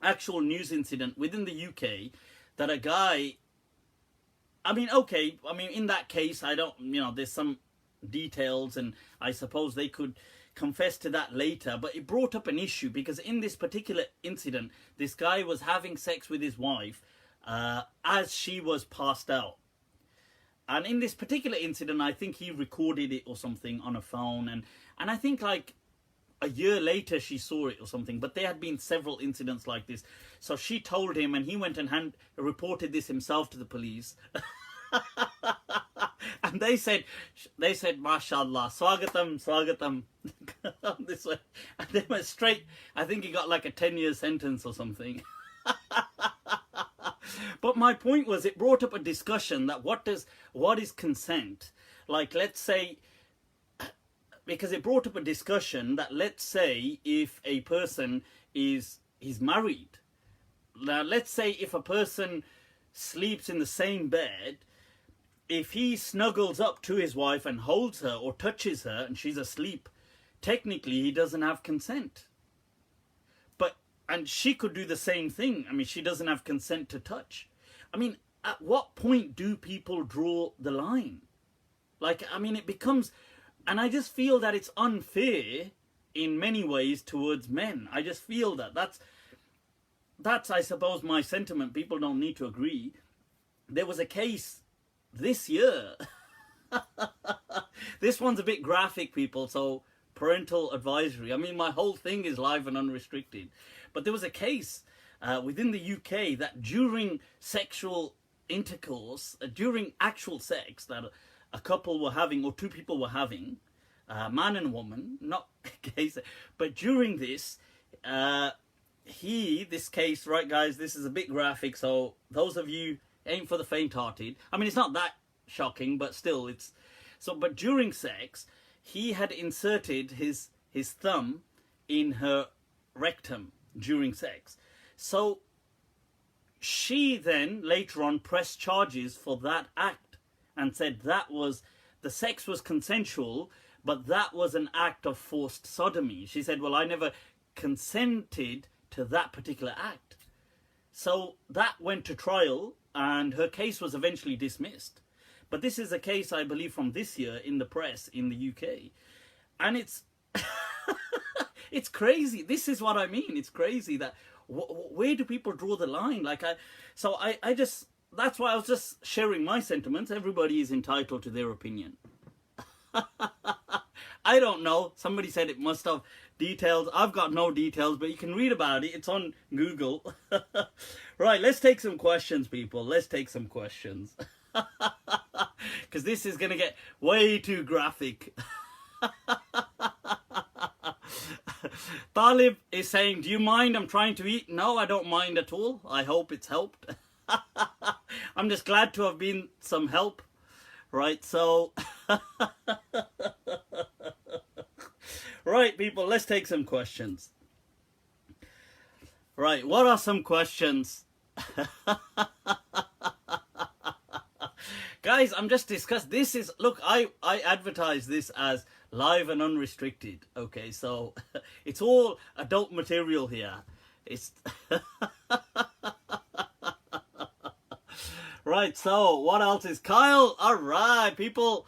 Speaker 1: actual news incident within the UK, that a guy, I mean, okay, I mean, in that case, I don't, you know, there's some details, and I suppose they could confess to that later, but it brought up an issue because in this particular incident, this guy was having sex with his wife as she was passed out. And in this particular incident, I think he recorded it or something on a phone, and I think like a year later she saw it or something, but there had been several incidents like this. So she told him, and he went and reported this himself to the police. And they said, mashallah, swagatam, this way. And they went straight, I think he got like a 10-year sentence or something. But my point was, it brought up a discussion that what is consent? Like, let's say, because it brought up a discussion that, let's say, if a person is married. Now, let's say if a person sleeps in the same bed, if he snuggles up to his wife and holds her or touches her and she's asleep, technically he doesn't have consent. And she could do the same thing. I mean, she doesn't have consent to touch. I mean, at what point do people draw the line? Like, I mean, it becomes, and I just feel that it's unfair in many ways towards men. I just feel that. That's I suppose, my sentiment. People don't need to agree. There was a case this year, this one's a bit graphic, people, so parental advisory. I mean, my whole thing is live and unrestricted. But there was a case within the UK that during sexual intercourse, during actual sex that a couple were having, or two people were having, man and woman, not gay, but during this, this case, right guys, this is a bit graphic, so those of you, ain't for the faint-hearted. I mean, it's not that shocking, but still, it's... So, but during sex, he had inserted his thumb in her rectum during sex. So, she then, later on, pressed charges for that act and said that was... The sex was consensual, but that was an act of forced sodomy. She said, well, I never consented to that particular act. So that went to trial and her case was eventually dismissed. But this is a case, I believe, from this year in the press in the UK. And it's it's crazy. This is what I mean. It's crazy that where do people draw the line? Like I just, that's why I was just sharing my sentiments. Everybody is entitled to their opinion. I don't know. Somebody said it must have details. I've got no details, but you can read about it. It's on Google. Right, let's take some questions, people. Let's take some questions. Because this is going to get way too graphic. Talib is saying, do you mind? I'm trying to eat. No, I don't mind at all. I hope it's helped. I'm just glad to have been some help. Right, so... Right, people, let's take some questions. Right, what are some questions? Guys, I'm just discussing. This is, look, I advertise this as live and unrestricted. Okay, so it's all adult material here. It's... Right, so what else is Kyle? All right, people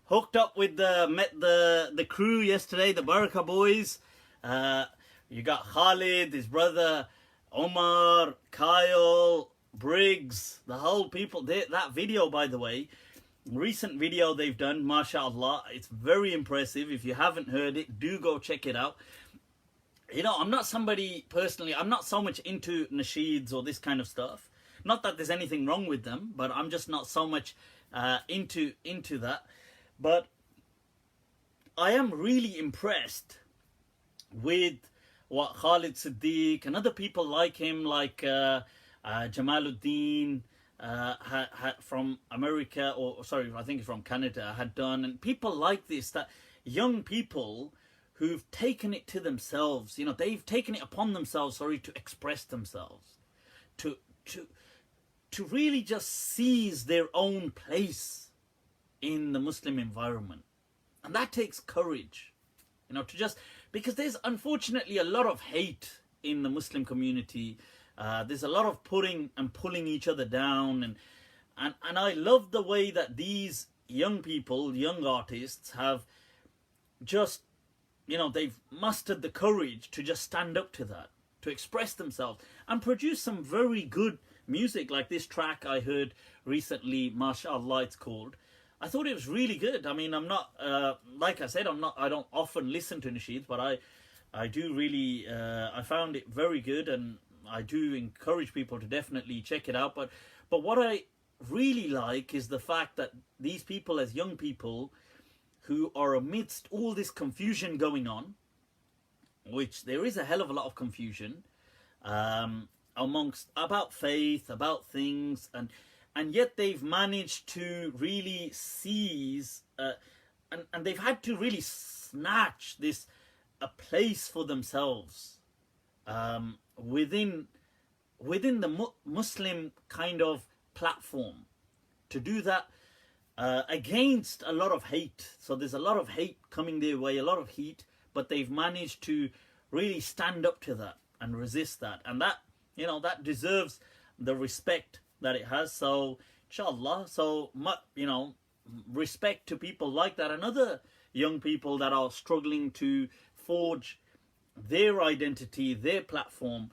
Speaker 1: hooked up with the crew yesterday, the Baraka boys. You got Khalid, his brother Omar, Kyle, Briggs, the whole people. That video, by the way, recent video they've done, mashallah, it's very impressive. If you haven't heard it, do go check it out. You know, I'm not somebody personally, I'm not so much into nasheeds or this kind of stuff. Not that there's anything wrong with them, but I'm just not so much into that. But I am really impressed with what Khalid Siddiq and other people like him, like Jamaluddin from America, or sorry, I think it's from Canada, had done. And people like this, that young people who've taken it to themselves, you know, they've taken it upon themselves, to express themselves, to really just seize their own place in the Muslim environment. And that takes courage, you know, to just, because there's unfortunately a lot of hate in the Muslim community. There's a lot of pulling and pulling each other down. And I love the way that these young people, young artists have just, you know, they've mustered the courage to just stand up to that, to express themselves and produce some very good music, like this track I heard recently, mashallah it's called. I thought it was really good. I mean, I'm not, like I said, I don't often listen to nasheeds, but I do really, I found it very good, and I do encourage people to definitely check it out. But what I really like is the fact that these people, as young people who are amidst all this confusion going on, which there is a hell of a lot of confusion, amongst about faith, about things, and yet they've managed to really seize and they've had to really snatch a place for themselves within the Muslim kind of platform, to do that against a lot of hate. So there's a lot of hate coming their way, a lot of heat, but they've managed to really stand up to that and resist that, and that, you know, that deserves the respect that it has. So inshallah, so you know, respect to people like that and other young people that are struggling to forge their identity, their platform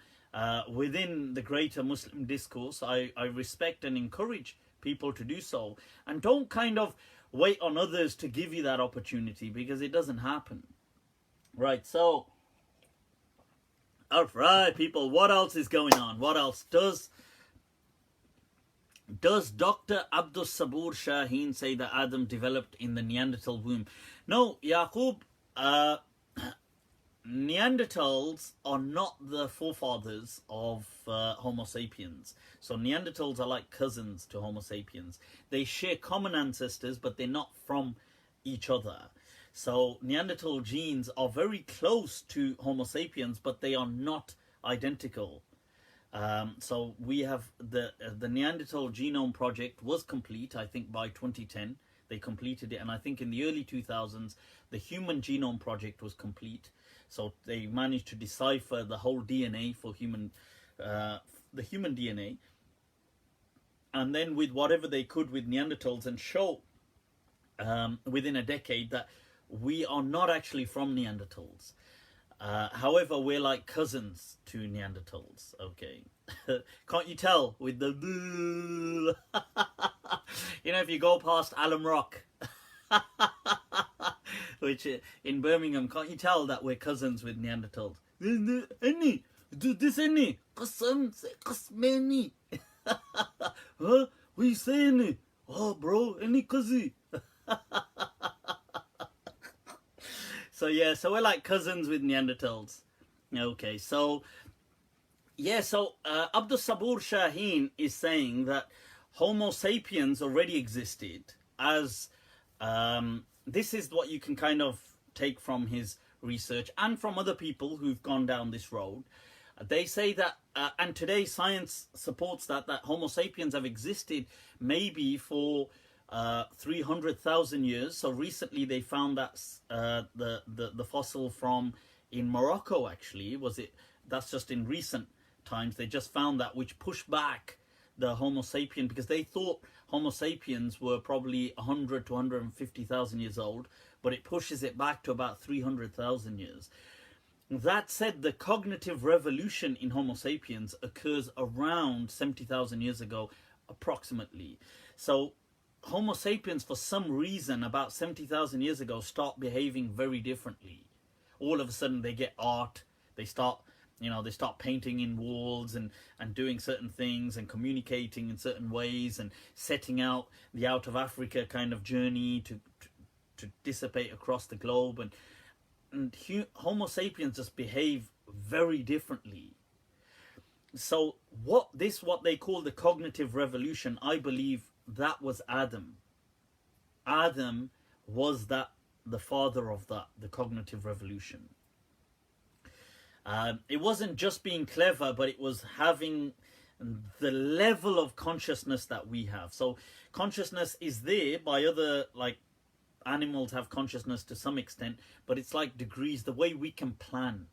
Speaker 1: within the greater Muslim discourse. I respect and encourage people to do so. And don't kind of wait on others to give you that opportunity, because it doesn't happen. Right, so, alright people, what else is going on? What else? Does Dr. Abdul Sabur Shaheen say that Adam developed in the Neanderthal womb? No, Yaqub, Neanderthals are not the forefathers of Homo sapiens. So Neanderthals are like cousins to Homo sapiens. They share common ancestors, but they're not from each other. So Neanderthal genes are very close to Homo sapiens, but they are not identical. So we have the Neanderthal Genome Project was complete, I think, by 2010. They completed it, and I think in the early 2000s, the Human Genome Project was complete. So they managed to decipher the whole DNA for the human DNA, and then with whatever they could with Neanderthals, and show within a decade that we are not actually from Neanderthals. However, we're like cousins to Neanderthals, okay? Can't you tell with the... You know, if you go past Alum Rock, which in Birmingham, can't you tell that we're cousins with Neanderthals? Any? Do this any? Qasam, qasmani. Huh? What are you saying? Oh, bro, any cousin? So yeah, so we're like cousins with Neanderthals. Okay, so yeah, so Abdul Sabur Shaheen is saying that Homo sapiens already existed as this is what you can kind of take from his research and from other people who've gone down this road. They say that, and today science supports that Homo sapiens have existed maybe for 300,000 years. So recently they found that the fossil from in Morocco, actually, that's just in recent times, they just found that, which pushed back the Homo sapien, because they thought Homo sapiens were probably 100 to 150,000 years old, but it pushes it back to about 300,000 years. That said, the cognitive revolution in Homo sapiens occurs around 70,000 years ago, approximately. So Homo sapiens, for some reason, about 70,000 years ago, start behaving very differently. All of a sudden, they get art. They start painting in walls and doing certain things and communicating in certain ways and setting out the out of Africa kind of journey to dissipate across the globe. And Homo sapiens just behave very differently. So what they call the cognitive revolution, I believe that was Adam. Adam was the father of the cognitive revolution. It wasn't just being clever, but it was having the level of consciousness that we have. So consciousness is there by other, like, animals have consciousness to some extent, but it's like degrees. The way we can plan,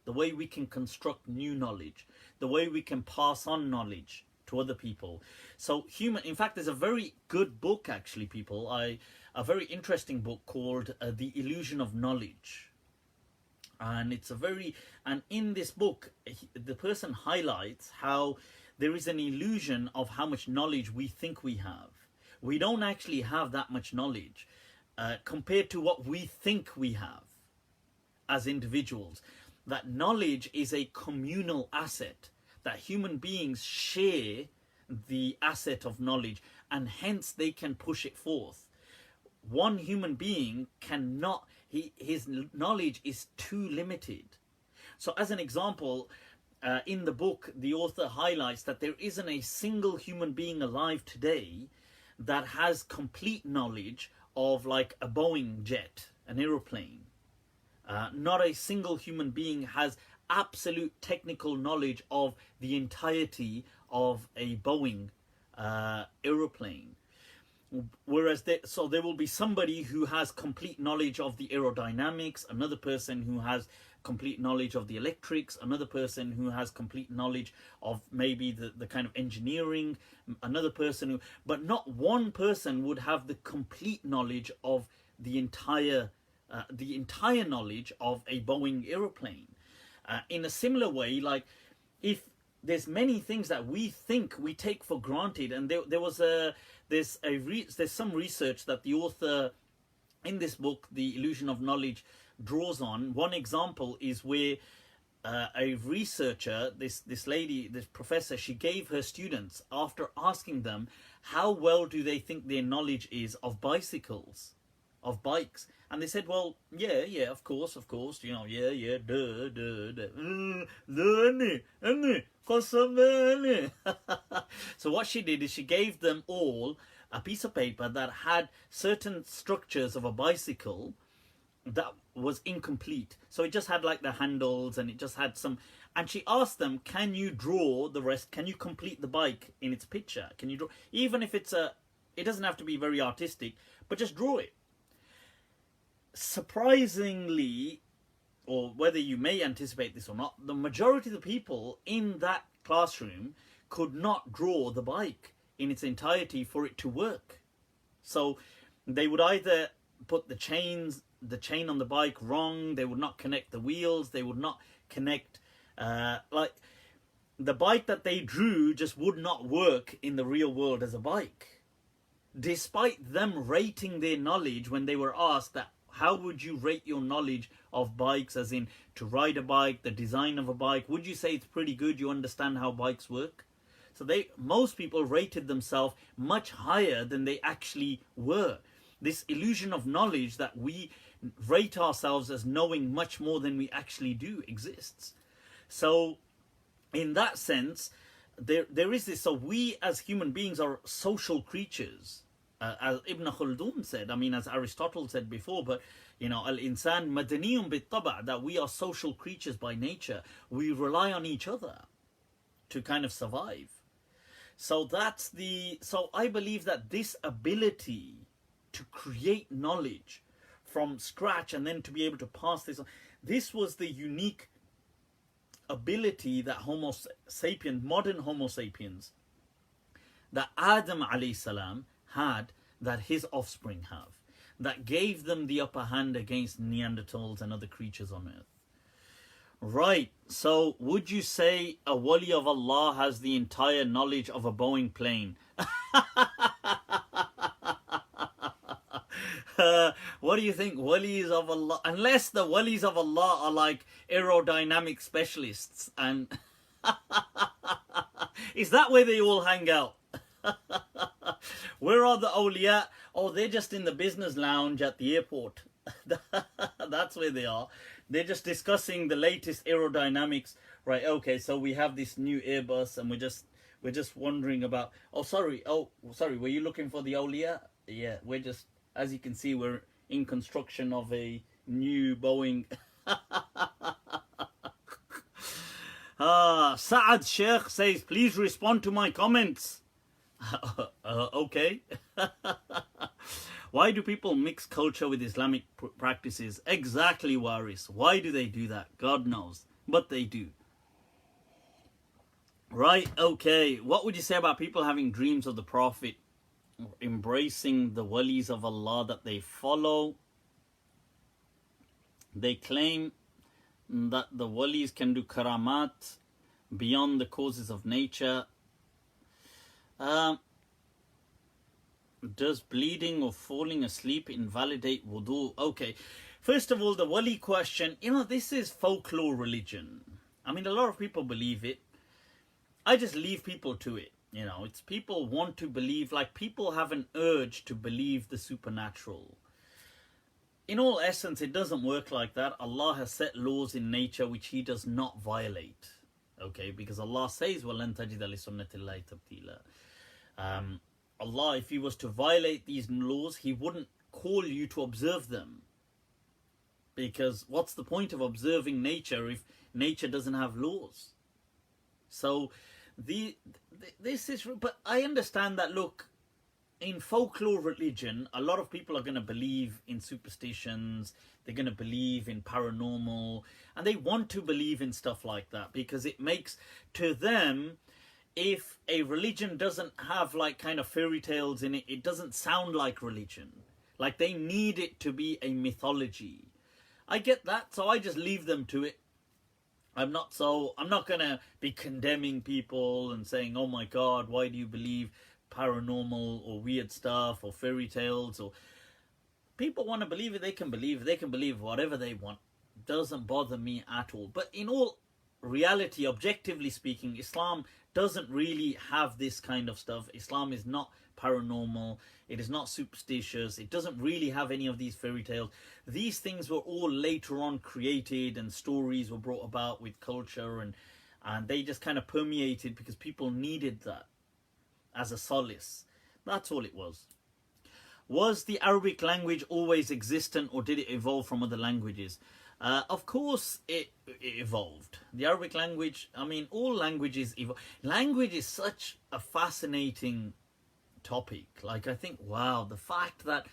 Speaker 1: the way we can construct new knowledge, the way we can pass on knowledge to other people. So in fact, there's a very good book, actually, people, a very interesting book called The Illusion of Knowledge. And and in this book, the person highlights how there is an illusion of how much knowledge we think we have. We don't actually have that much knowledge compared to what we think we have as individuals. That knowledge is a communal asset, that human beings share the asset of knowledge, and hence they can push it forth. One human being cannot, his knowledge is too limited. So as an example, in the book, the author highlights that there isn't a single human being alive today that has complete knowledge of, like, a Boeing jet, an aeroplane. Not a single human being has absolute technical knowledge of the entirety of a Boeing aeroplane. Whereas there will be somebody who has complete knowledge of the aerodynamics, another person who has complete knowledge of the electrics, another person who has complete knowledge of maybe the kind of engineering, another person but not one person would have the complete knowledge of the entire knowledge of a Boeing aeroplane. In a similar way, like, if there's many things that we think we take for granted. And there's some research that the author in this book, The Illusion of Knowledge, draws on. One example is where a researcher, this lady, this professor, she gave her students, after asking them how well do they think their knowledge is of bicycles, of bikes, and they said, well, yeah, of course, you know, yeah, So what she did is she gave them all a piece of paper that had certain structures of a bicycle that was incomplete. So it just had like the handles, and it just had some, and she asked them, can you draw the rest? Can you complete the bike in its picture? Can you draw, even if it doesn't have to be very artistic, but just draw it. Surprisingly, or whether you may anticipate this or not, the majority of the people in that classroom could not draw the bike in its entirety for it to work. So they would either put the chain on the bike wrong, they would not connect the wheels, they would not connect, like the bike that they drew just would not work in the real world as a bike. Despite them rating their knowledge when they were asked that, how would you rate your knowledge of bikes, as in to ride a bike, the design of a bike, would you say it's pretty good, you understand how bikes work? So most people rated themselves much higher than they actually were. This illusion of knowledge that we rate ourselves as knowing much more than we actually do exists. So in that sense, there is this, so we as human beings are social creatures. As Ibn Khaldun said, I mean, as Aristotle said before, but you know, al-insan madaniyun bit-taba', that we are social creatures by nature. We rely on each other to kind of survive. So so I believe that this ability to create knowledge from scratch and then to be able to pass this on, this was the unique ability that Homo sapiens, modern Homo sapiens, that Adam alayhi salam had, that his offspring have, that gave them the upper hand against Neanderthals and other creatures on earth. Right, so would you say a Wali of Allah has the entire knowledge of a Boeing plane? What do you think, Walis of Allah? Unless the Walis of Allah are like aerodynamic specialists, and is that where they all hang out? Where are the awliya? Oh, they're just in the business lounge at the airport. That's where they are. They're just discussing the latest aerodynamics. Right, okay, so we have this new Airbus and we're just wondering about, oh sorry, were you looking for the awliya? Yeah, we're just, as you can see, we're in construction of a new Boeing. Saad Sheikh says, please respond to my comments. Okay. Why do people mix culture with Islamic practices? Exactly, Waris. Why do they do that? God knows. But they do. Right, okay. What would you say about people having dreams of the Prophet, embracing the Walis of Allah that they follow? They claim that the Walis can do karamat beyond the causes of nature. Does bleeding or falling asleep invalidate wudu? Okay, first of all, the wali question, you know, this is folklore religion. I mean, a lot of people believe it. I just leave people to it. You know, it's people want to believe, like people have an urge to believe the supernatural. In all essence, it doesn't work like that. Allah has set laws in nature which He does not violate. Okay, because Allah says, وَلَن تَجِدَ لِسُنَّةِ اللَّهِ تَبْدِيلًا. Allah, if He was to violate these laws, He wouldn't call you to observe them. Because what's the point of observing nature if nature doesn't have laws? So, this is... But I understand that, look, in folklore religion, a lot of people are going to believe in superstitions, they're going to believe in paranormal, and they want to believe in stuff like that because it makes, to them, if a religion doesn't have like kind of fairy tales in it, it doesn't sound like religion. Like they need it to be a mythology. I get that, so I just leave them to it. I'm not gonna be condemning people and saying, oh my God, why do you believe paranormal or weird stuff or fairy tales? Or people want to believe it, they can believe whatever they want. Doesn't bother me at all. But in all reality, objectively speaking, Islam doesn't really have this kind of stuff. Islam is not paranormal, it is not superstitious, it doesn't really have any of these fairy tales. These things were all later on created, and stories were brought about with culture, and they just kind of permeated because people needed that as a solace. That's all it was. Was the Arabic language always existent, or did it evolve from other languages? Of course it evolved. The Arabic language, I mean, all languages evolve. Language is such a fascinating topic. Like, I think, wow, the fact that,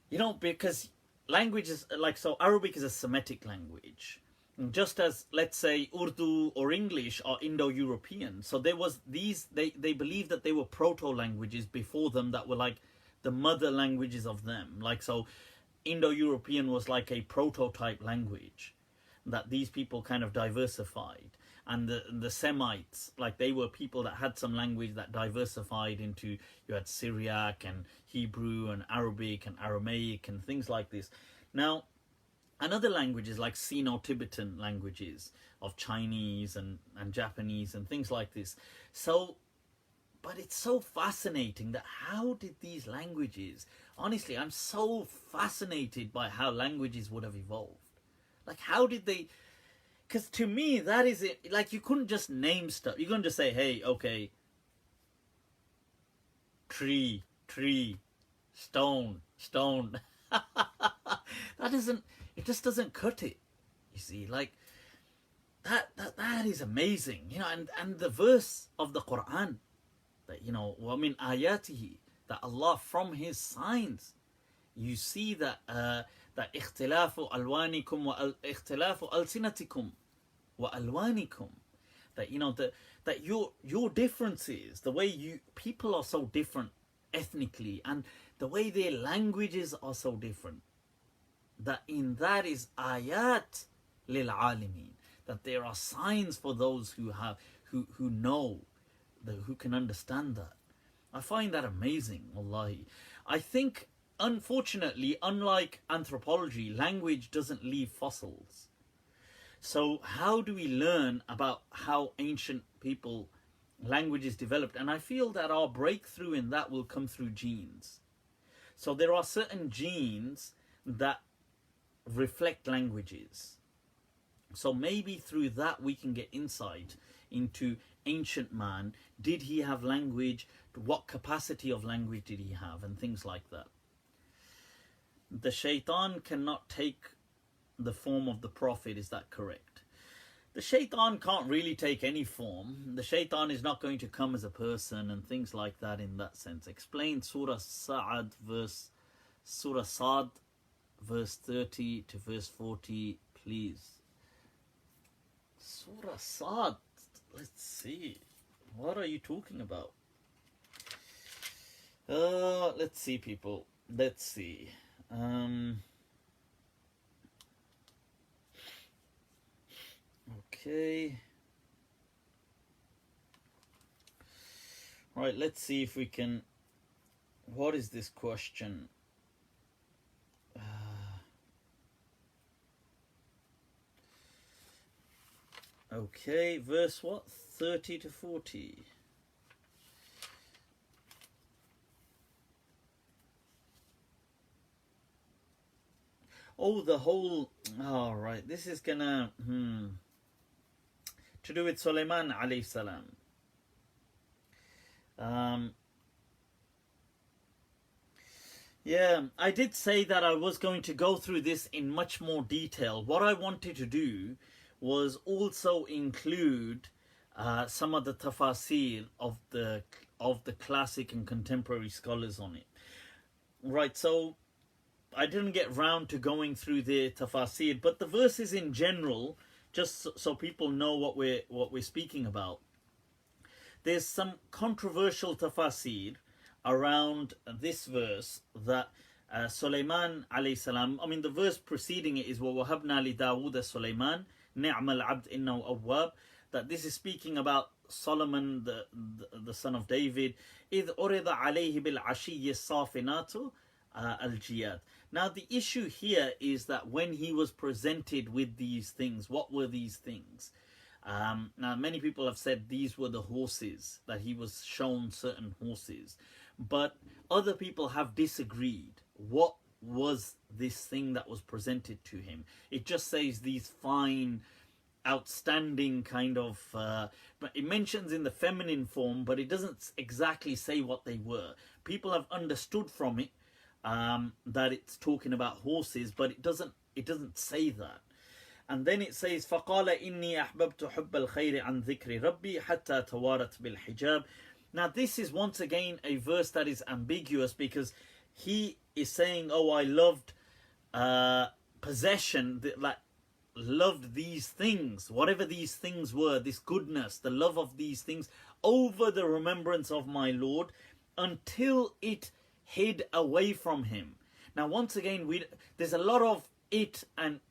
Speaker 1: you know, because language is like, so Arabic is a Semitic language, just as, let's say, Urdu or English are Indo-European. So there was these, they believed that they were proto-languages before them that were like the mother languages of them. Like, so Indo-European was like a prototype language that these people kind of diversified. And the Semites, like, they were people that had some language that diversified into, you had Syriac and Hebrew and Arabic and Aramaic and things like this. Now, and other languages like Sino-Tibetan languages of Chinese and Japanese and things like this. So, but it's so fascinating that how did these languages, honestly, I'm so fascinated by how languages would have evolved. Like, how did they, because to me, that is it. Like, you couldn't just name stuff. You couldn't just say, hey, okay, tree, stone. That doesn't, it just doesn't cut it. You see, like, that is amazing. You know, and the verse of the Quran, that, you know, وَمِنْ آيَاتِهِ, that Allah, from His signs, you see that that اختلاف ألوانكم واختلاف ألسنتكم وألوانكم, that, you know, that your differences, the way you people are so different ethnically, and the way their languages are so different, that in that is ayat lil alimin, that there are signs for those who have who know, who can understand that. I find that amazing, wallahi. I think, unfortunately, unlike anthropology, language doesn't leave fossils. So how do we learn about how ancient people languages developed? And I feel that our breakthrough in that will come through genes. So there are certain genes that reflect languages. So maybe through that we can get insight into ancient man. Did he have language? What capacity of language did he have? And things like that. The shaitan cannot take the form of the prophet. Is that correct? The shaitan can't really take any form. The shaitan is not going to come as a person and things like that in that sense. Explain Surah Saad Surah Saad verse 30 to verse 40, please. Surah Saad. Let's see. What are you talking about? Let's see, people. Let's see. Okay. Right, let's see if we can. What is this question? Okay, verse what? 30 to 40. Oh, the whole. All right, this is gonna to do with Sulaiman alayhi salam. Yeah, I did say that I was going to go through this in much more detail. What I wanted to do was also include some of the tafasir of the classic and contemporary scholars on it. Right, so I didn't get round to going through the tafasir, but the verses in general, just so people know what we're speaking about. There's some controversial tafasir around this verse that Sulaiman alayhi salam. I mean, the verse preceding it is وَوَهَبْنَا لِدَاوُودَ Sulaiman. ni'mal abd innahu awwab, that this is speaking about Solomon, the son of David. إِذْ أُرِضَ عَلَيْهِ بِالْعَشِيِّ الصَّافِنَاتُ الْجِيَادُ. Now the issue here is that when he was presented with these things, what were these things? Now many people have said these were the horses, that he was shown certain horses. But other people have disagreed. What was this thing that was presented to him? It just says these fine, outstanding kind of, but it mentions in the feminine form, but it doesn't exactly say what they were. People have understood from it that it's talking about horses, but it doesn't say that. And then it says فَقَالَ إِنِّي أَحْبَبْتُ حُبَّ الْخَيْرِ عَنْ ذِكْرِ رَبِّي حَتَّى تَوَارَتْ بِالْحِجَابِ. Now this is once again a verse that is ambiguous, because he is saying, oh, I loved possession, like loved these things, whatever these things were, this goodness, the love of these things, over the remembrance of my Lord, until it hid away from him. Now once again, there's a lot of it and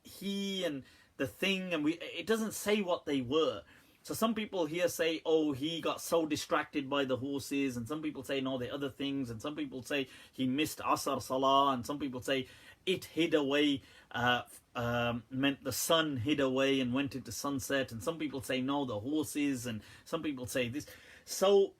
Speaker 1: he and the thing, and it doesn't say what they were. So some people here say, oh, he got so distracted by the horses, and some people say, no, the other things, and some people say he missed Asr Salah, and some people say it hid away, meant the sun hid away and went into sunset, and some people say, no, the horses, and some people say this. So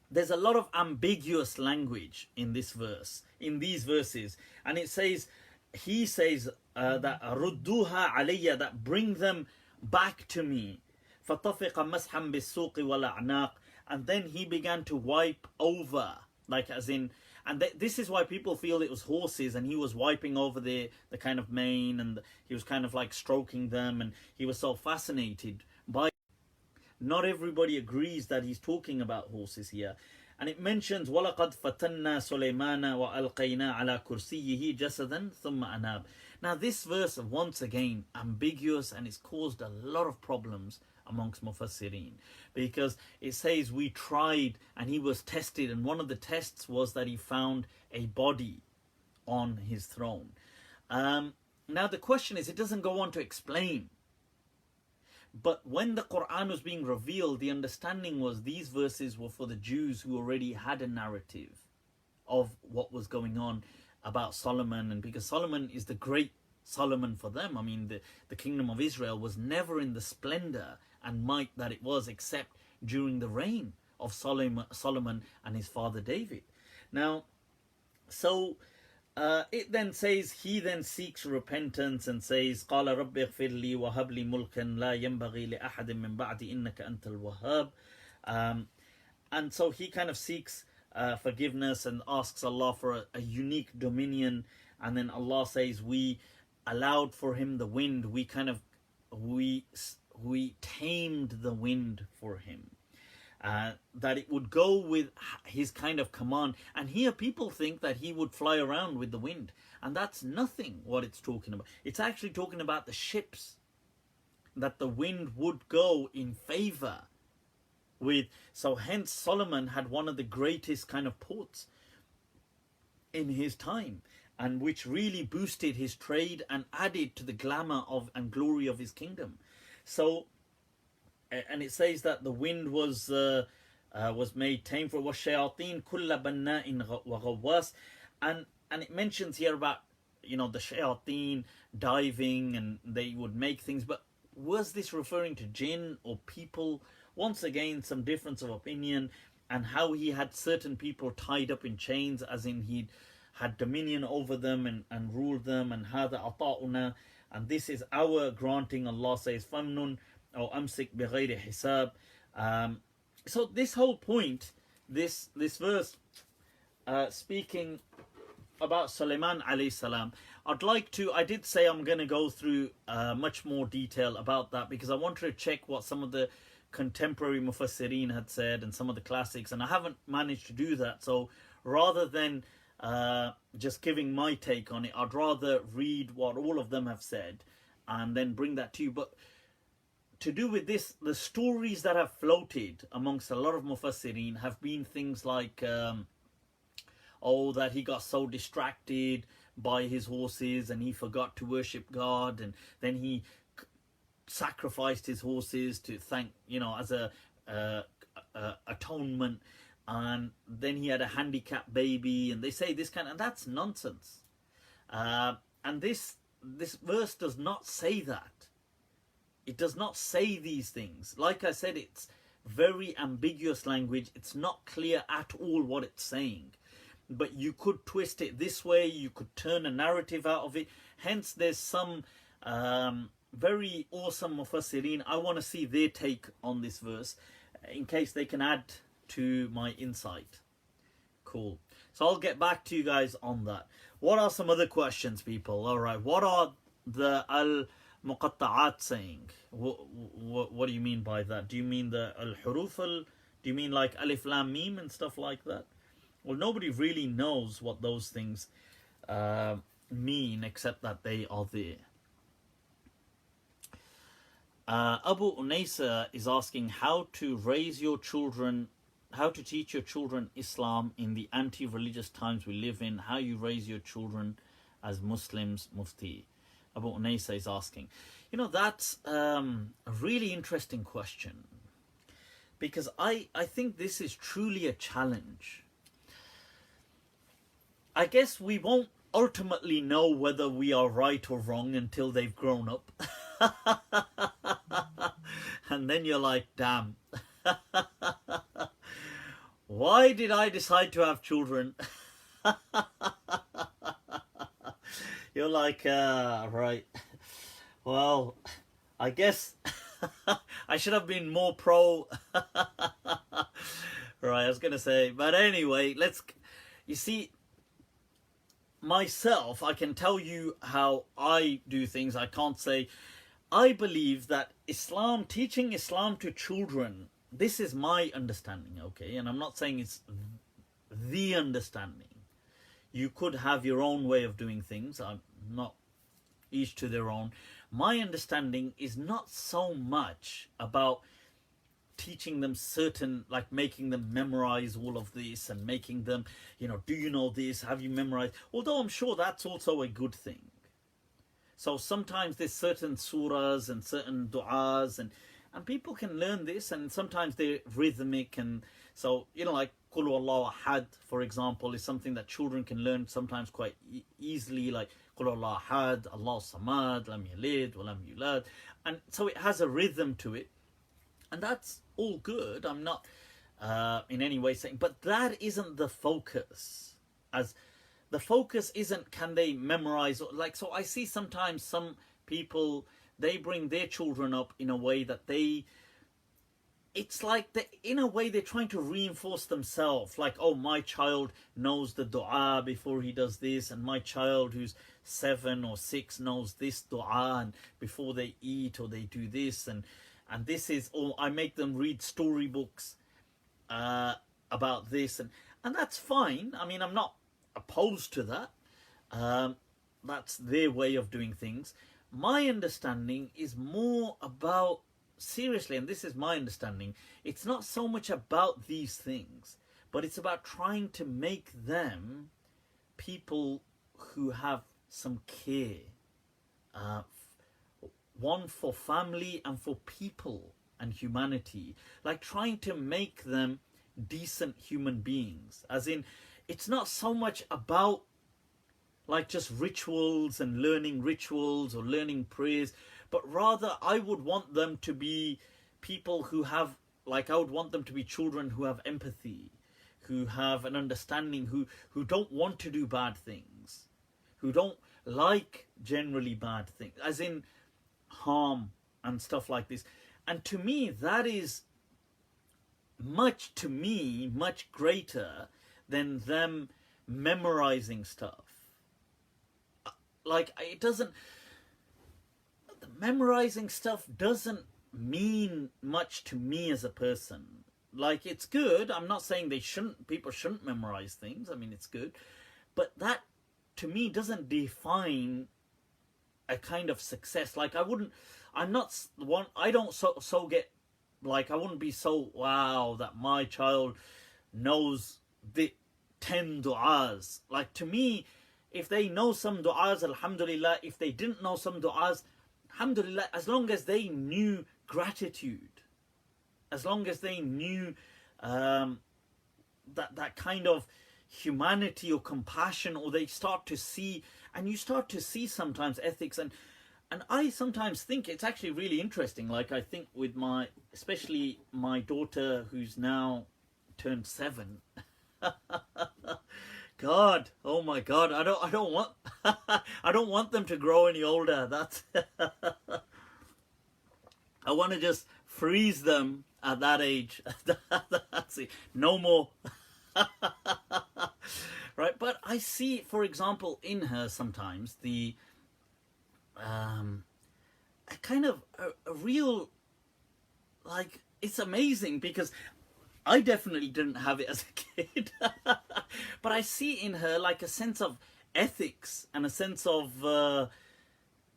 Speaker 1: there's a lot of ambiguous language in this verse, in these verses, and it says, he says that rudduha alayya, that bring them back to me. فَطَفِقَ مَسْحًا بِالسُّوقِ وَالْأَعْنَاقِ. And then he began to wipe over, like as in, and this is why people feel it was horses, and he was wiping over the kind of mane, and he was kind of like stroking them, and he was so fascinated by. Not everybody agrees that he's talking about horses here. And it mentions وَلَقَدْ فَتَنَّا سُلَيْمَانَ وَأَلْقَيْنَا عَلَى كُرْسِيِّهِ جَسَدًا ثُمَّ أَنَابَ. Now this verse, once again, ambiguous, and it's caused a lot of problems amongst Mufassirin, because it says we tried and he was tested, and one of the tests was that he found a body on his throne. Now the question is, it doesn't go on to explain. But when the Quran was being revealed, the understanding was these verses were for the Jews who already had a narrative of what was going on about Solomon, and because Solomon is the great Solomon for them. I mean, the kingdom of Israel was never in the splendor and might that it was, except during the reign of Solomon and his father David. Now, so it then says, he then seeks repentance and says, قَالَ رَبِّ اغْفِرْ لِي وَهَبْ لِي مُلْكًا لَا يَنْبَغِي لِأَحَدٍ مِّن بَعْدِي إِنَّكَ أَنْتَ الْوَهَّابِ. And so he kind of seeks forgiveness and asks Allah for a unique dominion. And then Allah says, we allowed for him the wind, we tamed the wind for him, that it would go with his kind of command. And here people think that he would fly around with the wind, and that's nothing what it's talking about. It's actually talking about the ships, that the wind would go in favor with. So hence Solomon had one of the greatest kind of ports in his time, and which really boosted his trade and added to the glamour of and glory of his kingdom. So, and it says that the wind was made tame for وَالشَّيَاطِينَ كُلَّ بَنَّاءٍ وَغَوَّاسٍ. And it mentions here about, the shayateen diving, and they would make things. But was this referring to jinn or people? Once again, some difference of opinion, and how he had certain people tied up in chains, as in he had dominion over them and ruled them, and هَذَا أَطَاؤُنَا, and this is our granting. Allah says, فَمْنُن أَوْ أَمْسِكْ بِغَيْرِ حِسَابٍ. So this whole point, this verse speaking about Sulaiman alayhi salam, I did say I'm going to go through much more detail about that, because I wanted to check what some of the contemporary Mufassirin had said and some of the classics, and I haven't managed to do that. So rather than just giving my take on it, I'd rather read what all of them have said and then bring that to you. But to do with this, the stories that have floated amongst a lot of Mufassirin have been things like that he got so distracted by his horses and he forgot to worship God, and then he sacrificed his horses to thank, as a atonement, and then he had a handicapped baby, and they say this and that's nonsense. And this verse does not say that. It does not say these things. Like I said, it's very ambiguous language. It's not clear at all what it's saying. But you could twist it this way. You could turn a narrative out of it. Hence, there's some very awesome mufassirin. I want to see their take on this verse in case they can add to my insight. Cool. So I'll get back to you guys on that. What are some other questions, people? All right. What are the muqatta'at saying? What do you mean by that? Do you mean the al-huruf? Do you mean like alif lam mim and stuff like that? Well, nobody really knows what those things mean except that they are there. Abu Unaysa is asking how to teach your children Islam in the anti-religious times we live in. How you raise your children as Muslims, Mufti. Abu Unaysa is asking. That's a really interesting question, because I think this is truly a challenge. I guess we won't ultimately know whether we are right or wrong until they've grown up. And then you're like, damn. Why did I decide to have children? You're like, right. Well, I guess I should have been more pro. Right, I was going to say. But anyway, you see, myself, I can tell you how I do things. I can't say. I believe that teaching Islam to children, this is my understanding, okay? And I'm not saying it's the understanding. You could have your own way of doing things. I'm not, each to their own. My understanding is not so much about teaching them like making them memorize all of this and making them, do you know this? Have you memorized? Although I'm sure that's also a good thing. So sometimes there's certain surahs and certain du'as and people can learn this, and sometimes they're rhythmic, and so like Qul Huwallahu Ahad, for example, is something that children can learn sometimes quite easily, like Qul Huwallahu Ahad, Allahu Samad, Lam Yalid, Wa Lam Yulad, and so it has a rhythm to it, and that's all good. I'm not in any way saying, but that isn't the focus. As the focus isn't can they memorize, so I see sometimes some people, they bring their children up in a way that it's like in a way they're trying to reinforce themselves, like, oh, my child knows the dua before he does this, and my child who's 7 or 6 knows this dua and before they eat or they do this, and this is, or I make them read storybooks about this, and that's fine. I mean, I'm not opposed to that. That's their way of doing things. My understanding is more about, seriously, and this is my understanding, it's not so much about these things, but it's about trying to make them people who have some care, one for family and for people and humanity, like trying to make them decent human beings. As in, it's not so much about like just rituals and learning rituals or learning prayers, but rather I would want them to be people who have, like, I would want them to be children who have empathy, who have an understanding, who don't want to do bad things, who don't like generally bad things, as in harm and stuff like this. And to me, that is much greater than them memorizing stuff. Like, it doesn't, the memorizing stuff doesn't mean much to me as a person. Like, it's good. I'm not saying people shouldn't memorize things. I mean, it's good. But that, to me, doesn't define a kind of success. Like, I wouldn't get, like, I wouldn't be so, wow, that my child knows the 10 du'as. Like, to me, If they know some du'as, alhamdulillah. If they didn't know some du'as, alhamdulillah. As long as they knew gratitude, as long as they knew that kind of humanity or compassion, or they start to see, and you start to see sometimes ethics, and I sometimes think it's actually really interesting. Like, I think with especially my daughter, who's now turned 7. God, oh my God, I don't want I don't want them to grow any older. That's I want to just freeze them at that age. That's it. No more. Right, but I see, for example, in her sometimes the a kind of a real, like, it's amazing because I definitely didn't have it as a kid. But I see in her like a sense of ethics and a sense of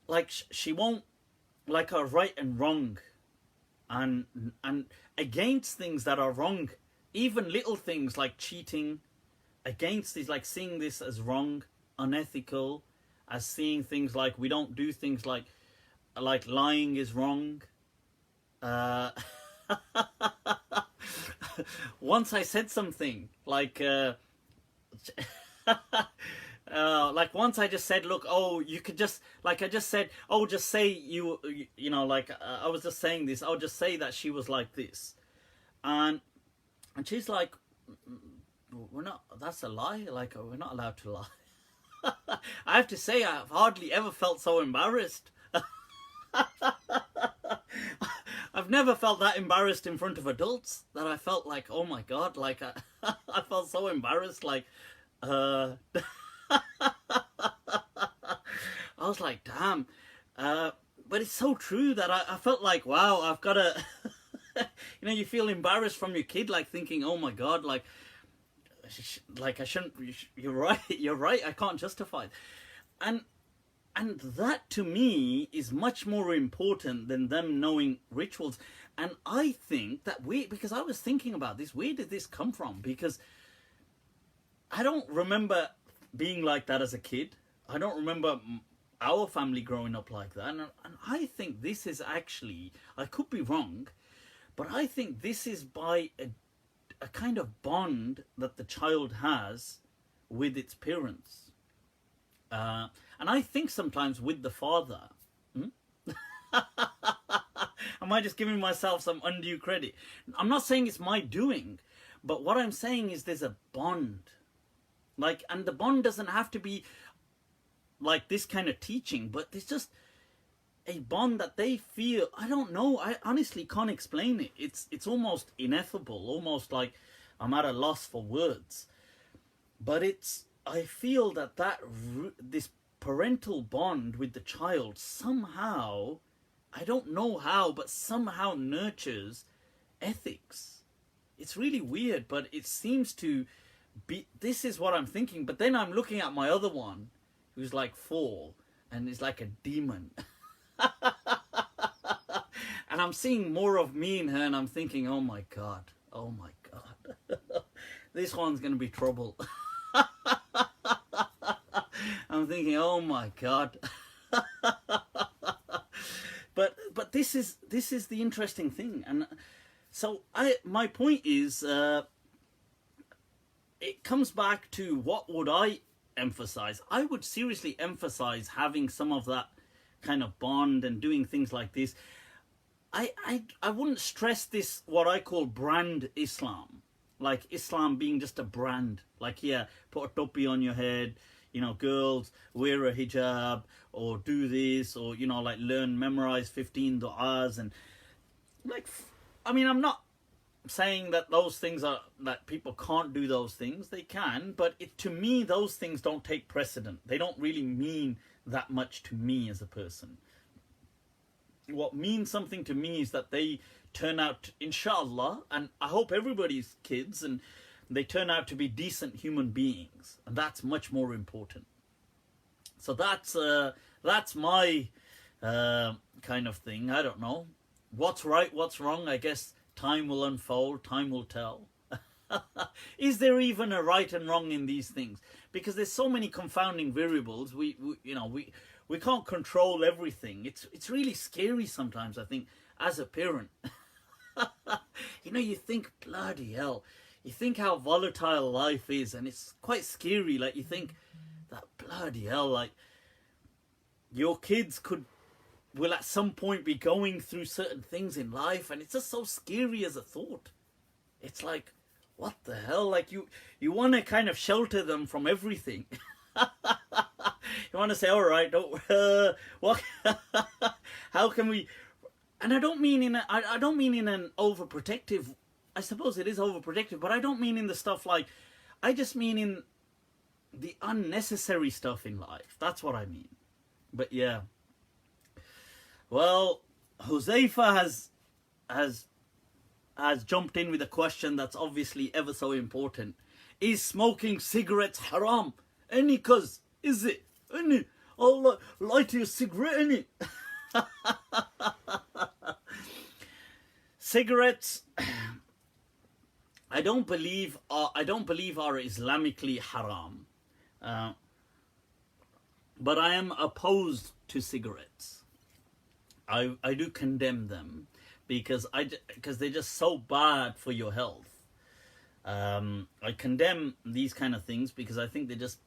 Speaker 1: like she won't, like, a right and wrong, and against things that are wrong, even little things like cheating, against these, like seeing this as wrong, unethical, as seeing things like we don't do things like lying is wrong. Once I said something like like once I just said, look, oh, you could just, like, I just said, oh, just say you know, like, I was just saying this, I'll just say that she was like this, and she's like, we're not, that's a lie, like, we're not allowed to lie. I have to say, I've hardly ever felt so embarrassed. I've never felt that embarrassed in front of adults, that I felt like, oh my God, like, I felt so embarrassed, like, I was like, damn. But it's so true that I felt like, wow, I've got to, you know, you feel embarrassed from your kid, like thinking, oh my God, like I shouldn't, you're right, I can't justify it. And that to me is much more important than them knowing rituals. And I think that because I was thinking about this, where did this come from? Because I don't remember being like that as a kid. I don't remember our family growing up like that. And I think this is actually, I could be wrong, but I think this is by a kind of bond that the child has with its parents. And I think sometimes with the father. Am I just giving myself some undue credit? I'm not saying it's my doing, but what I'm saying is there's a bond. Like, and the bond doesn't have to be like this kind of teaching, but there's just a bond that they feel. I don't know. I honestly can't explain it. It's almost ineffable, almost like I'm at a loss for words. But I feel that this parental bond with the child somehow, I don't know how, but somehow nurtures ethics. It's really weird, but it seems to be, this is what I'm thinking. But then I'm looking at my other one, who's like 4, and is like a demon. And I'm seeing more of me in her, and I'm thinking, oh my God, this one's going to be trouble. I'm thinking, oh my God. But this is the interesting thing. And so my point is, it comes back to what would I emphasize? I would seriously emphasize having some of that kind of bond and doing things like this. I wouldn't stress this, what I call brand Islam. Like Islam being just a brand. Like, yeah, put a topi on your head, you know, girls wear a hijab, or do this, or, you know, like memorize 15 du'as, and like, I mean, I'm not saying that those things are, that people can't do those things. They can, but to me, those things don't take precedent. They don't really mean that much to me as a person. What means something to me is that they turn out, inshallah, and I hope everybody's kids, and they turn out to be decent human beings, and that's much more important. So that's my kind of thing. I don't know what's right, what's wrong. I guess time will unfold, time will tell. Is there even a right and wrong in these things? Because there's so many confounding variables. We can't control everything. It's really scary sometimes, I think, as a parent. You think, bloody hell. You think how volatile life is, and it's quite scary. Like, you think that, bloody hell, like, your kids will at some point be going through certain things in life, and it's just so scary as a thought. It's like, what the hell? Like, you want to kind of shelter them from everything. You want to say, all right, what? How can we? And I don't mean in an overprotective. I suppose it is overprotective, but I don't mean in the stuff like. I just mean in the unnecessary stuff in life. That's what I mean. But yeah. Well, Huzaifa has jumped in with a question that's obviously ever so important. Is smoking cigarettes haram? Any cuz, is it? Any? I'll light you a cigarette, any? Cigarettes, I don't believe are Islamically haram. But I am opposed to cigarettes. I do condemn them because they're just so bad for your health. I condemn these kind of things because I think they're just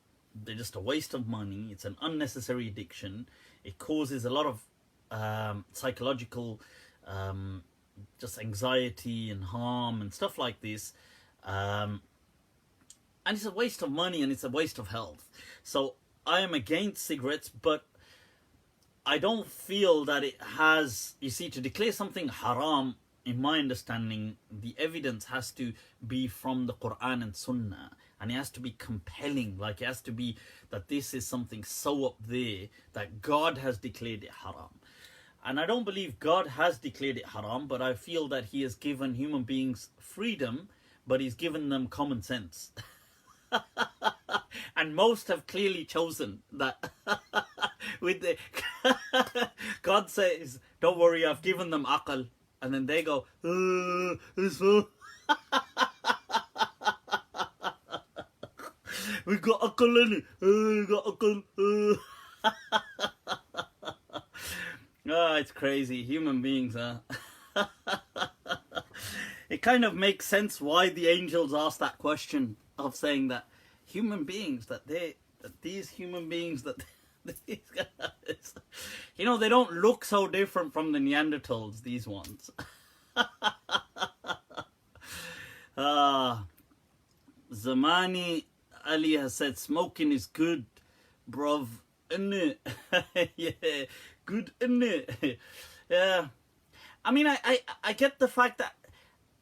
Speaker 1: a waste of money. It's an unnecessary addiction. It causes a lot of psychological just anxiety and harm and stuff like this. And it's a waste of money and it's a waste of health. So I am against cigarettes, but I don't feel that it has, you see, to declare something haram, in my understanding, the evidence has to be from the Quran and Sunnah. And it has to be compelling, like it has to be that this is something so up there that God has declared it haram. And I don't believe God has declared it haram, but I feel that He has given human beings freedom, but He's given them common sense. And most have clearly chosen that. With the God says, don't worry, I've given them aql. And then they go, we got aql in it. We got aql. Oh, it's crazy. Human beings, huh? It kind of makes sense why the angels asked that question of saying that human beings, these human beings, these guys, they don't look so different from the Neanderthals, these ones. Zamani Ali has said, smoking is good, bruv, innit? Yeah, good, innit? Yeah. I mean, I get the fact that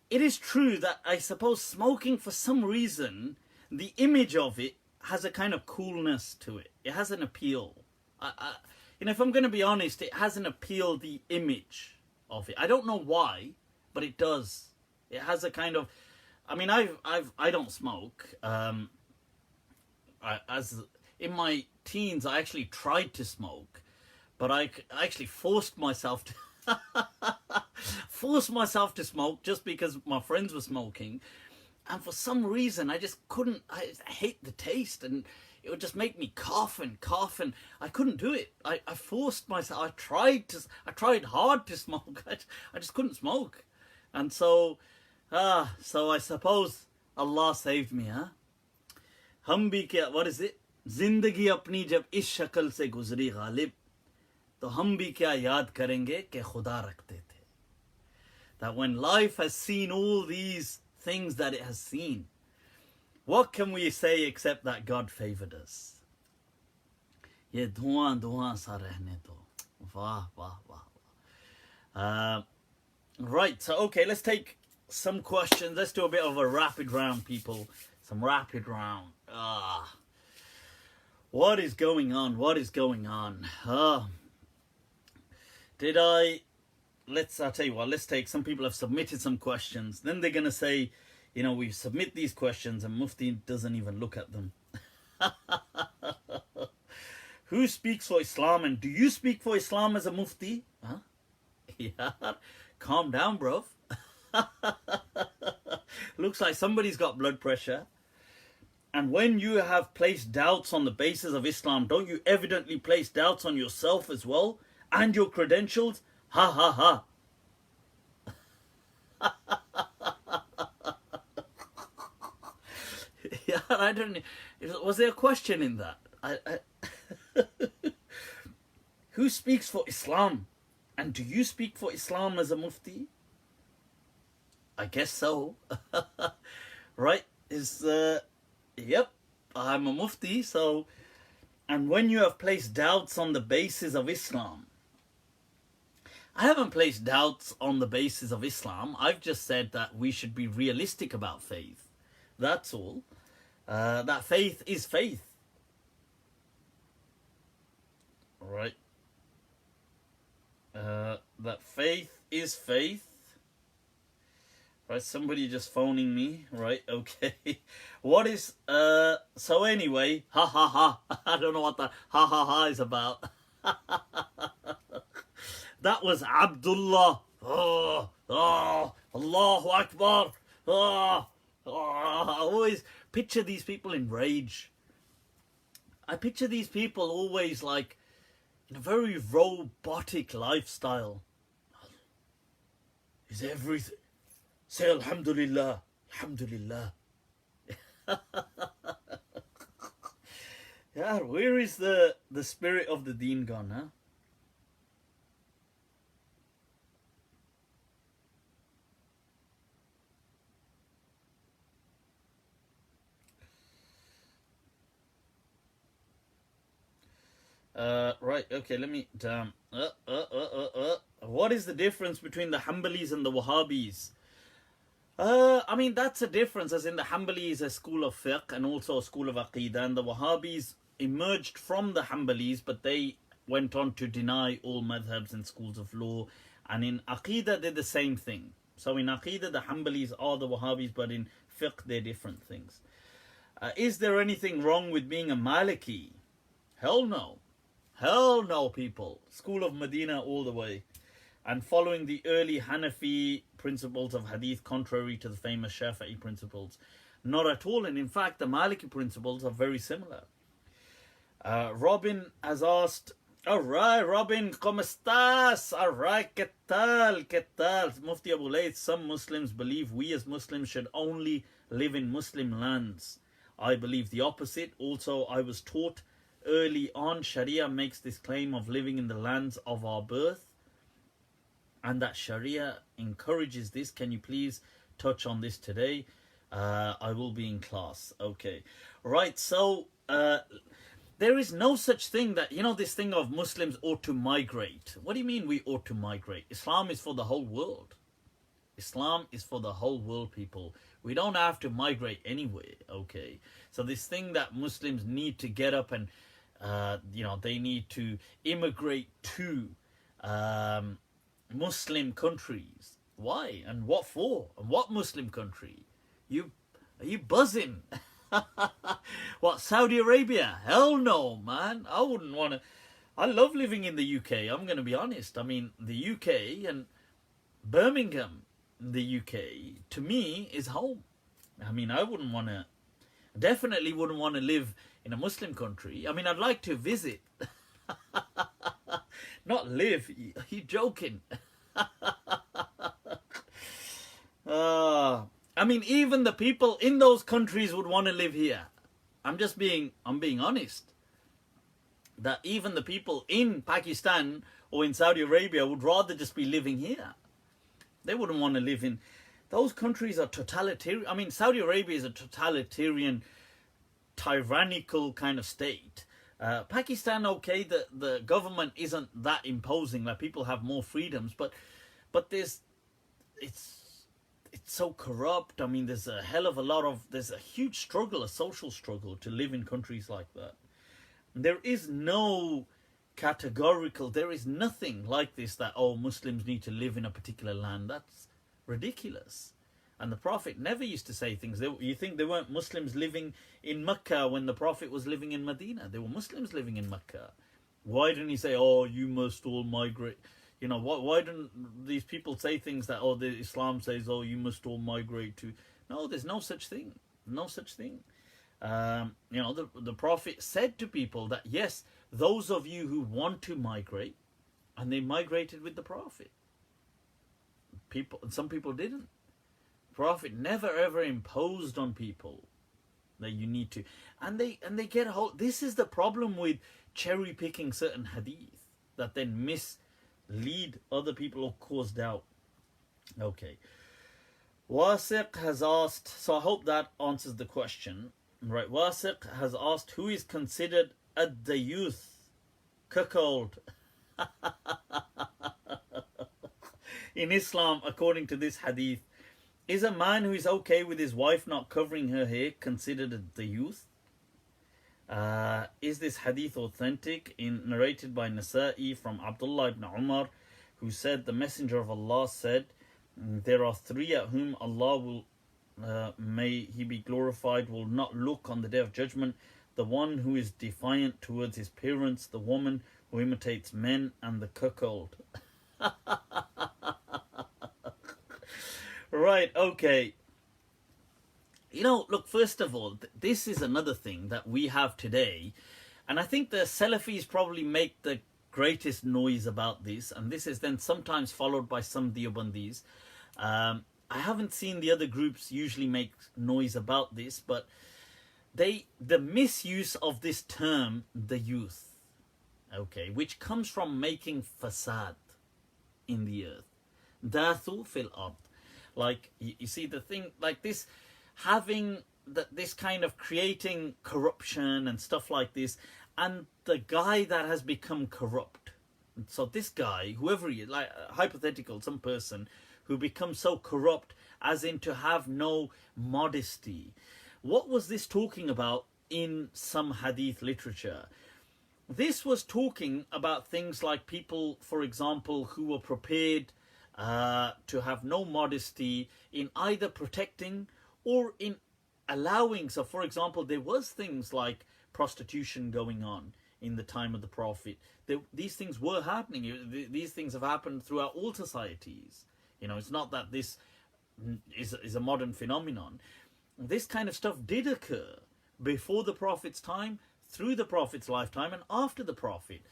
Speaker 1: it is true that I suppose smoking, for some reason, the image of it has a kind of coolness to it. It has an appeal. If I'm going to be honest, it has an appeal, the image of it. I don't know why, but it does. It has a kind of, I mean, I don't smoke. As in my teens, I actually tried to smoke, but I actually forced myself to smoke just because my friends were smoking. And for some reason, I just couldn't. I hate the taste, and it would just make me cough and I couldn't do it. I forced myself. I tried hard to smoke. I just couldn't smoke. And so I suppose Allah saved me, huh? Hum bhi kya, what is it? Zindagi apni jab is shakal se guzri ghalib, to hum bhi kya yaad karenge ke khuda rakhte the. That when life has seen all these things that it has seen, what can we say except that God favored us? Ye dhuan sa rehne do. Wah, wah, wah. Right, so okay, let's take some questions. Let's do a bit of a rapid round, people. Some rapid round. What is going on? What is going on? I'll tell you what, let's take, some people have submitted some questions. Then they're going to say, we submit these questions and Mufti doesn't even look at them. Who speaks for Islam, and do you speak for Islam as a Mufti? Huh? Yeah, calm down, bro. Looks like somebody's got blood pressure. And when you have placed doubts on the basis of Islam, don't you evidently place doubts on yourself as well and your credentials? Ha ha ha. Yeah, I don't know. Was there a question in that? Who speaks for Islam? And do you speak for Islam as a Mufti? I guess so. Right? Yep, I'm a Mufti, so... And when you have placed doubts on the basis of Islam... I haven't placed doubts on the basis of Islam. I've just said that we should be realistic about faith. That's all. That faith is faith. Right? That faith is faith. Right, somebody just phoning me. Right, okay. What is, so anyway, ha ha ha. I don't know what the ha ha ha is about. That was Abdullah. Oh, Allahu Akbar. I always picture these people in rage. I picture these people always like in a very robotic lifestyle. Is everything... Say Alhamdulillah, Alhamdulillah. Yeah, where is the spirit of the deen gone, huh? Right, okay, let me... What is the difference between the Hanbalis and the Wahhabis? I mean, that's a difference, as in the Hanbali is a school of fiqh and also a school of aqidah, and the Wahhabis emerged from the Hanbalis, but they went on to deny all madhabs and schools of law, and in aqidah they're the same thing. So in aqidah the Hanbalis are the Wahhabis, but in fiqh they're different things. Is there anything wrong with being a Maliki? Hell no. Hell no, people. School of Medina all the way. And following the early Hanafi principles of Hadith, contrary to the famous Shafi'i principles. Not at all. And in fact, the Maliki principles are very similar. Robin has asked, alright, Robin, ¿cómo estás? Alright, ¿qué tal? ¿Qué tal? Mufti Abu Layth, some Muslims believe we as Muslims should only live in Muslim lands. I believe the opposite. Also, I was taught early on, Sharia makes this claim of living in the lands of our birth, and that Sharia encourages this. Can you please touch on this today? I will be in class. Okay. Right, so there is no such thing that, you know, this thing of Muslims ought to migrate. What do you mean we ought to migrate? Islam is for the whole world. Islam is for the whole world, people. We don't have to migrate anywhere, okay? So this thing that Muslims need to get up and, you know, they need to immigrate to Muslim countries. Why? And what for? And what Muslim country? Are you buzzing? What, Saudi Arabia? Hell no, man. I wouldn't want to. I love living in the UK. I'm going to be honest. I mean, the UK and Birmingham, the UK, to me, is home. I mean, I wouldn't want to, definitely wouldn't want to live in a Muslim country. I mean, I'd like to visit. Not live. You're joking. I mean, even the people in those countries would want to live here. I'm being honest. That even the people in Pakistan or in Saudi Arabia would rather just be living here. They wouldn't want to live in... Those countries are totalitarian. I mean, Saudi Arabia is a totalitarian, tyrannical kind of state. Pakistan, okay, the government isn't that imposing. Like, people have more freedoms, but it's so corrupt. I mean, there's a huge struggle, a social struggle to live in countries like that. There is no categorical, there is nothing like this that, oh, Muslims need to live in a particular land. That's ridiculous. And the Prophet never used to say things. You think there weren't Muslims living in Mecca when the Prophet was living in Medina? There were Muslims living in Mecca. Why didn't he say, oh, you must all migrate? Why didn't these people say things that, oh, the Islam says, oh, you must all migrate to... No, there's no such thing. No such thing. The Prophet said to people that, yes, those of you who want to migrate, and they migrated with the Prophet. Some people didn't. The Prophet never ever imposed on people that you need to. And they get a hold. This is the problem with cherry picking certain hadith that then mislead other people or cause doubt. Okay. Wasiq has asked, so I hope that answers the question. Right, Wasiq has asked, who is considered the youth cuckold in Islam according to this hadith? Is a man who is okay with his wife not covering her hair considered the youth? Is this hadith authentic? Narrated by Nasa'i from Abdullah ibn Umar, who said, the Messenger of Allah said, there are three at whom Allah will, may he be glorified, will not look on the day of judgment: the one who is defiant towards his parents, the woman who imitates men, and the cuckold. Right, okay. Look, first of all, this is another thing that we have today, and I think the Salafis probably make the greatest noise about this, and this is then sometimes followed by some Deobandis. I haven't seen the other groups usually make noise about this, but the misuse of this term, the youth, okay, which comes from making fasad in the earth. Dathu fil ard. Like, you see the thing, like this, having this kind of creating corruption and stuff like this, and the guy that has become corrupt. So this guy, whoever he is, like hypothetical, some person who becomes so corrupt as in to have no modesty. What was this talking about in some hadith literature? This was talking about things like people, for example, who were prepared to have no modesty in either protecting or in allowing. So, for example, there was things like prostitution going on in the time of the Prophet. These things were happening. These things have happened throughout all societies. It's not that this is a modern phenomenon. This kind of stuff did occur before the Prophet's time, through the Prophet's lifetime, and after the Prophet.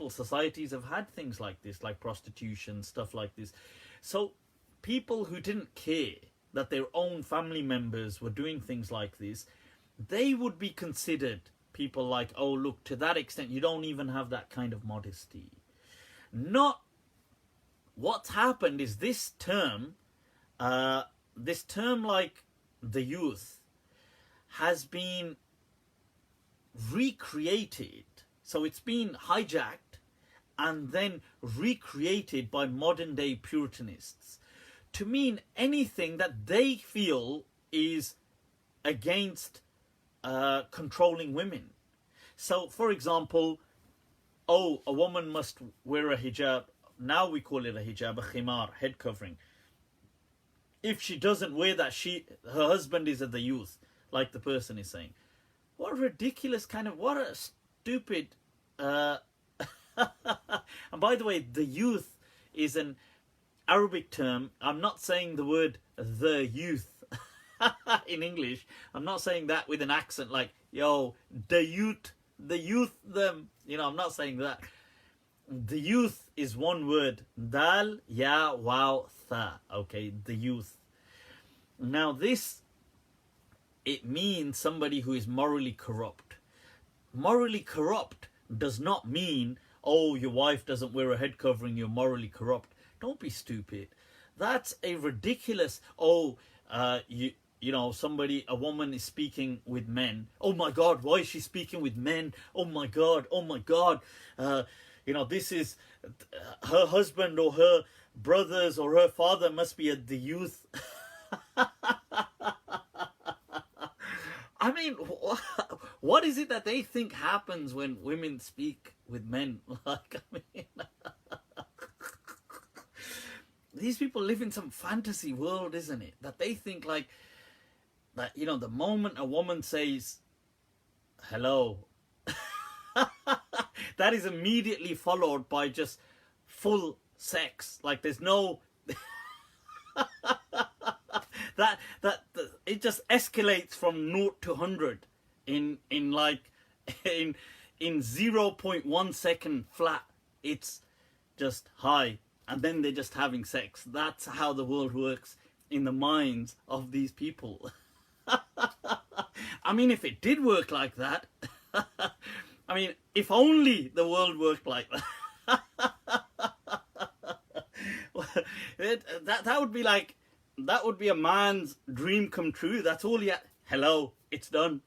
Speaker 1: Societies have had things like this, like prostitution, stuff like this. So people who didn't care that their own family members were doing things like this, they would be considered people like, oh, look, to that extent, you don't even have that kind of modesty. Not what's happened is this term like the youth has been recreated. So it's been hijacked and then recreated by modern day Puritanists to mean anything that they feel is against controlling women. So, for example, a woman must wear a hijab. Now we call it a hijab, a khimar, head covering. If she doesn't wear that, her husband is at the youth, like the person is saying. What a ridiculous what a stupid... And by the way, the youth is an Arabic term. I'm not saying the word the youth in English. I'm not saying that with an accent like, yo, the youth, them. I'm not saying that. The youth is one word. Dal, ya, waw, tha. Okay, the youth. Now this, it means somebody who is morally corrupt. Morally corrupt does not mean, oh, your wife doesn't wear a head covering, you're morally corrupt. Don't be stupid. That's a ridiculous, a woman is speaking with men. Oh my God, why is she speaking with men? Oh my God. This is her husband or her brothers or her father must be at the youth. I mean, what is it that they think happens when women speak with men? These people live in some fantasy world, isn't it? That they think that, the moment a woman says hello, that is immediately followed by just full sex. Like there's no it just escalates from 0 to 100 in like in 0.1 second flat. It's just high, and then they're just having sex. That's how the world works in the minds of these people. I mean, if it did work like that, I mean, if only the world worked like that. That would be like, that would be a man's dream come true. That's all he had. Hello, it's done.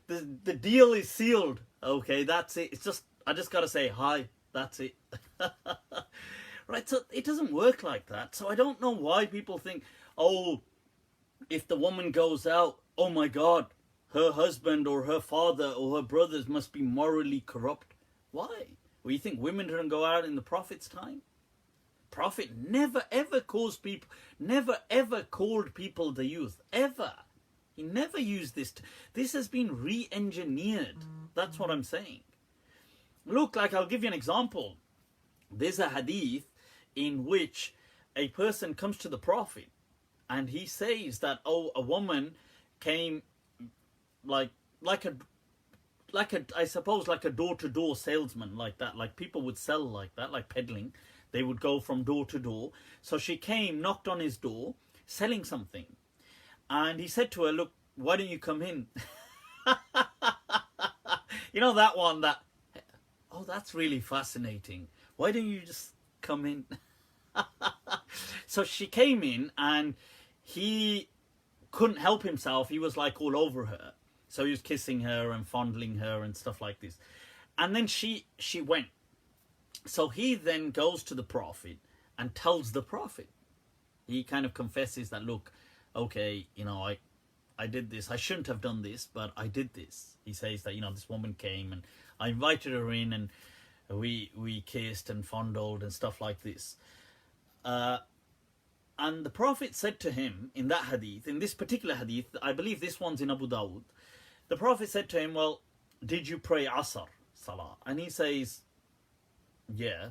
Speaker 1: The deal is sealed. Okay, that's it. It's just, I just gotta say hi. That's it. Right, so it doesn't work like that. So I don't know why people think, oh, if the woman goes out, oh my God, her husband or her father or her brothers must be morally corrupt. Why? Well, you think women didn't go out in the Prophet's time? Prophet never ever called people the youth, ever. He never used this. This has been re-engineered. That's what I'm saying. Look, like, I'll give you an example. There's a hadith in which a person comes to the Prophet and he says that, oh, a woman came like a I suppose like a door-to-door salesman, like that. Like people would sell like that, like peddling. They would go from door to door. So she came, knocked on his door, selling something. And he said to her, look, why don't you come in? You know that one that, oh, that's really fascinating. Why don't you just come in? So she came in and he couldn't help himself. He was like all over her. So he was kissing her and fondling her and stuff like this. And then she went. So he then goes to the Prophet and tells the Prophet. He kind of confesses that, look, okay, you know, I did this. I shouldn't have done this, but I did this. He says that, you know, this woman came and I invited her in and we kissed and fondled and stuff like this. And the Prophet said to him in that hadith, in this particular hadith, I believe this one's in Abu Dawud, the Prophet said to him, well, did you pray Asr Salah? And he says, yeah,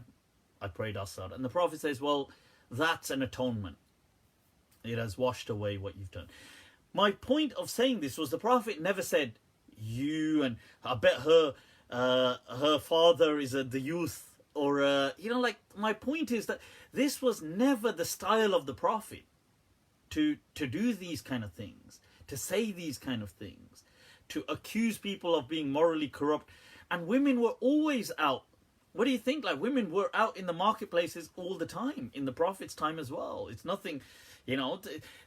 Speaker 1: I prayed Asr. And the Prophet says, well, that's an atonement. It has washed away what you've done. My point of saying this was the Prophet never said, you, and I bet her father is the youth, or, you know, like, my point is that this was never the style of the Prophet to do these kind of things, to say these kind of things, to accuse people of being morally corrupt. And women were always out. What do you think? Like, women were out in the marketplaces all the time, in the Prophet's time as well. It's nothing, you know,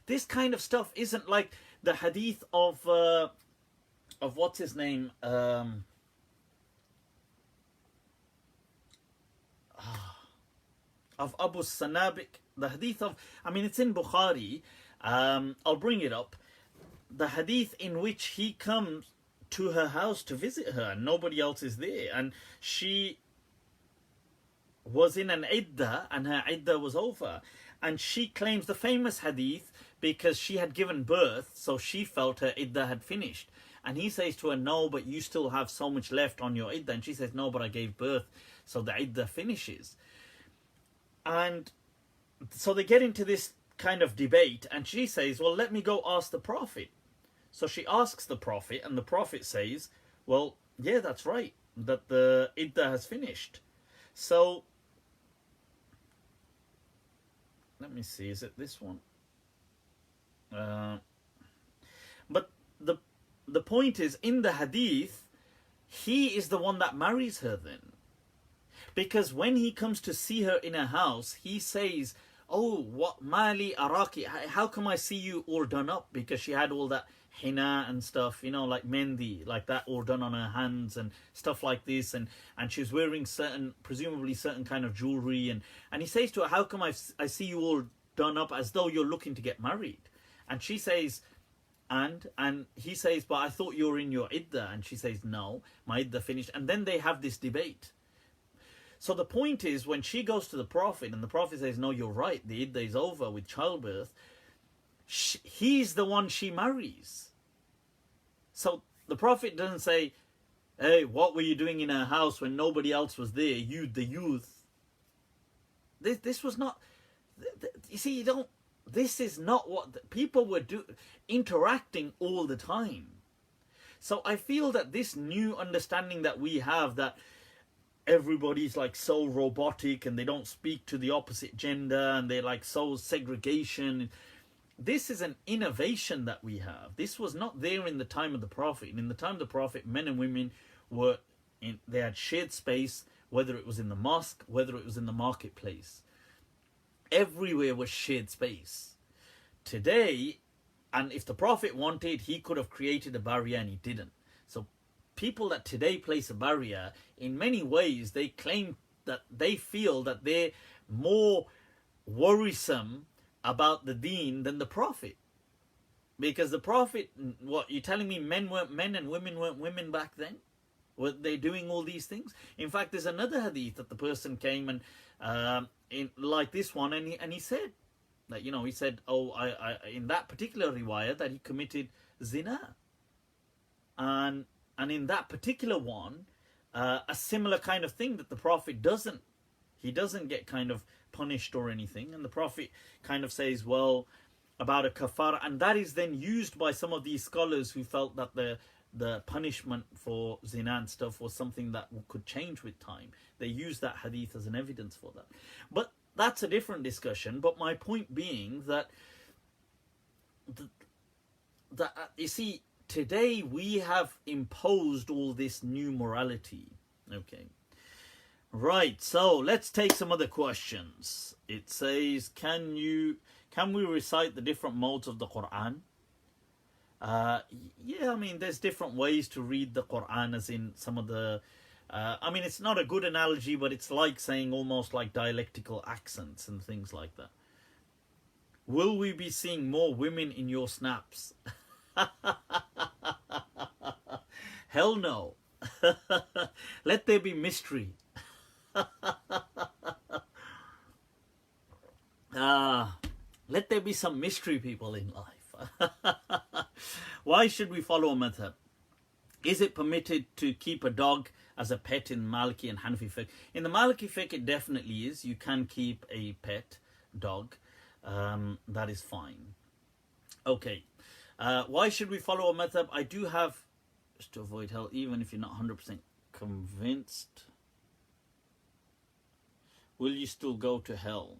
Speaker 1: this kind of stuff isn't like the hadith of what's his name? Of Abu Sanabik, the hadith of, I mean, it's in Bukhari. I'll bring it up. The hadith in which he comes to her house to visit her and nobody else is there. And she was in an iddah and her iddah was over. And she claims the famous hadith because she had given birth, so she felt her iddah had finished. And he says to her, no, but you still have so much left on your iddah. And she says, no, but I gave birth, so the iddah finishes. And so they get into this kind of debate, and she says, well, let me go ask the Prophet. So she asks the Prophet, and the Prophet says, well, yeah, that's right, that the iddah has finished. So, let me see, is it this one? But the point is, in the hadith, he is the one that marries her then. Because when he comes to see her in her house, he says, oh, what mali araki, how come I see you all done up? Because she had all that henna and stuff, you know, like mendi, like that, all done on her hands and stuff like this. And she was wearing presumably certain kind of jewelry. And he says to her, how come I see you all done up as though you're looking to get married? And she says, and he says, but I thought you were in your iddah. And she says, no, my iddah finished. And then they have this debate. So the point is, when she goes to the Prophet and the Prophet says, no, you're right, the iddah is over with childbirth, he's the one she marries. So the Prophet doesn't say, hey, what were you doing in her house when nobody else was there, you, the youth? This was not, you see, this is not what people were interacting all the time. So I feel that this new understanding that we have, that everybody's like so robotic and they don't speak to the opposite gender and they're like so segregation, this is an innovation that we have. This was not there in the time of the Prophet. In the time of the Prophet, men and women they had shared space, whether it was in the mosque, whether it was in the marketplace. Everywhere was shared space. Today, and if the Prophet wanted, he could have created a barrier, and he didn't. So people that today place a barrier, in many ways, they claim that they feel that they're more worrisome about the deen than the Prophet. Because the Prophet, what, you're telling me men weren't men and women weren't women back then? Were they doing all these things? In fact, there's another hadith that the person came and like this one, and he said that, he said, I in that particular riwayah that he committed zina, and in that particular one, a similar kind of thing that the Prophet doesn't get kind of punished or anything, and the Prophet kind of says, well, about a kafara, and that is then used by some of these scholars who felt that the punishment for zina and stuff was something that could change with time. They use that hadith as an evidence for that. But that's a different discussion. But my point being that you see, today we have imposed all this new morality. Okay. Right, so let's take some other questions. It says, can we recite the different modes of the Quran? Yeah, I mean, there's different ways to read the Quran, as in some of the... I mean, it's not a good analogy, but it's like saying almost like dialectical accents and things like that. Will we be seeing more women in your snaps? Hell no. Let there be mystery. Let there be some mystery, people, in life. Why should we follow a madhab? Is it permitted to keep a dog as a pet in Maliki and Hanafi fiqh? In the Maliki fiqh, it definitely is. You can keep a pet dog. That is fine. Okay. Why should we follow a madhab? I do have, just to avoid hell, even if you're not 100% convinced, will you still go to hell?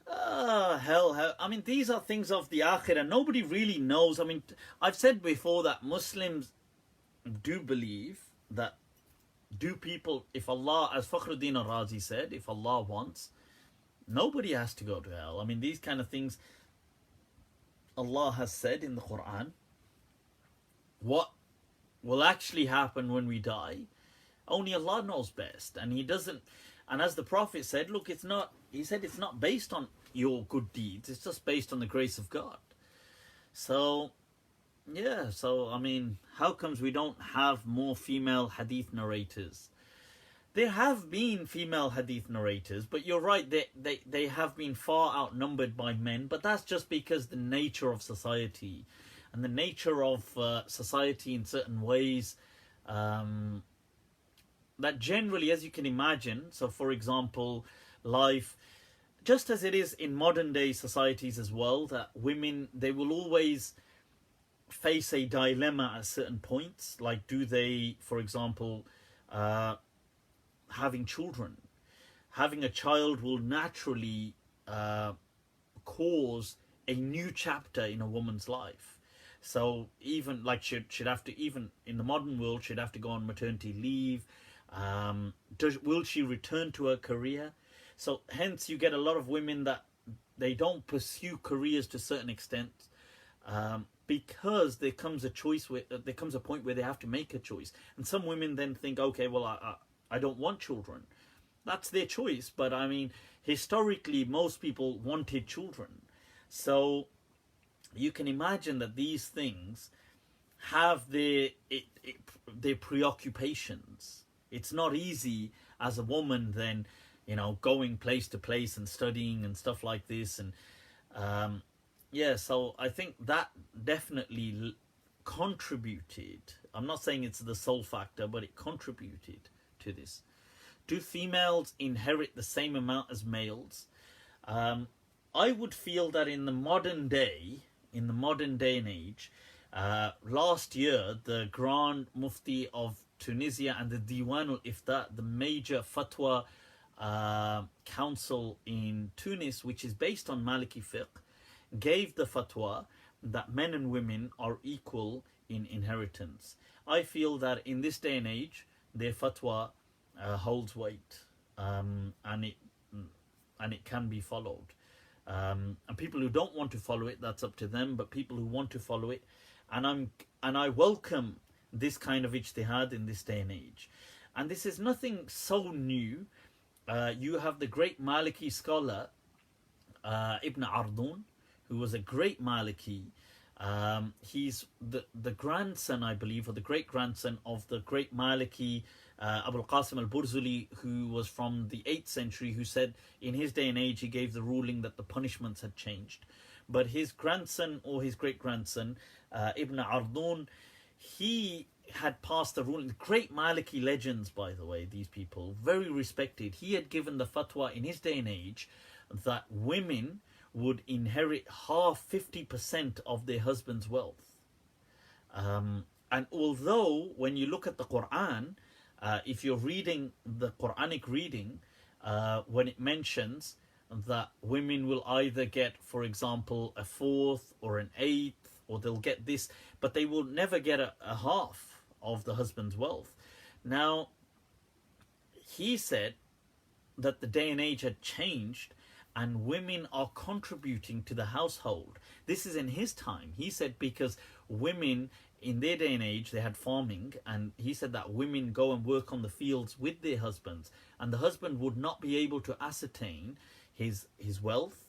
Speaker 1: Hell. I mean, these are things of the akhirah. Nobody really knows. I mean, I've said before that Muslims do believe that people, if Allah, as Fakhruddin al-Razi said, if Allah wants, nobody has to go to hell. I mean, these kind of things Allah has said in the Quran. What will actually happen when we die, only Allah knows best. And He doesn't, and as the Prophet said, look, he said it's not based on your good deeds, it's just based on the grace of God. So yeah, I mean, how comes we don't have more female hadith narrators? There have been female hadith narrators, but you're right, they have been far outnumbered by men, but that's just because the nature of society, and the nature of society in certain ways, that generally, as you can imagine, so for example, life, just as it is in modern day societies as well, that women, they will always face a dilemma at certain points. Like, do they, for example, having children. Having a child will naturally cause a new chapter in a woman's life. So even like she'd have to, even in the modern world, she'd have to go on maternity leave. Will she return to her career? So hence you get a lot of women that they don't pursue careers to a certain extent, because there comes a point where they have to make a choice. And some women then think, okay, well, I don't want children. That's their choice. But I mean, historically, most people wanted children. So you can imagine that these things have their preoccupations. It's not easy as a woman then, going place to place and studying and stuff like this. And so I think that definitely contributed. I'm not saying it's the sole factor, but it contributed to this. Do females inherit the same amount as males? I would feel that in the modern day and age, last year the Grand Mufti of Tunisia and the Diwan al-Ifta, the major fatwa council in Tunis, which is based on Maliki fiqh, gave the fatwa that men and women are equal in inheritance. I feel that in this day and age, their fatwa holds weight, and it can be followed. And people who don't want to follow it, that's up to them. But people who want to follow it, and I welcome this kind of ijtihad in this day and age. And this is nothing so new. You have the great Maliki scholar Ibn Ardun, who was a great Maliki. He's the grandson, I believe, or the great grandson of the great Maliki Abul Qasim al-Burzuli, who was from the 8th century, who said in his day and age he gave the ruling that the punishments had changed. But his grandson or his great grandson, Ibn Ardun, he had passed the ruling. Great Maliki legends, by the way, these people, very respected. He had given the fatwa in his day and age that women would inherit half, 50% of their husband's wealth. And although when you look at the Quran, if you're reading the Quranic reading, when it mentions that women will either get, for example, a fourth or an eighth, or they'll get this, but they will never get a half of the husband's wealth. Now, he said that the day and age had changed and women are contributing to the household. This is in his time. He said because women in their day and age, they had farming, and he said that women go and work on the fields with their husbands, and the husband would not be able to ascertain his wealth.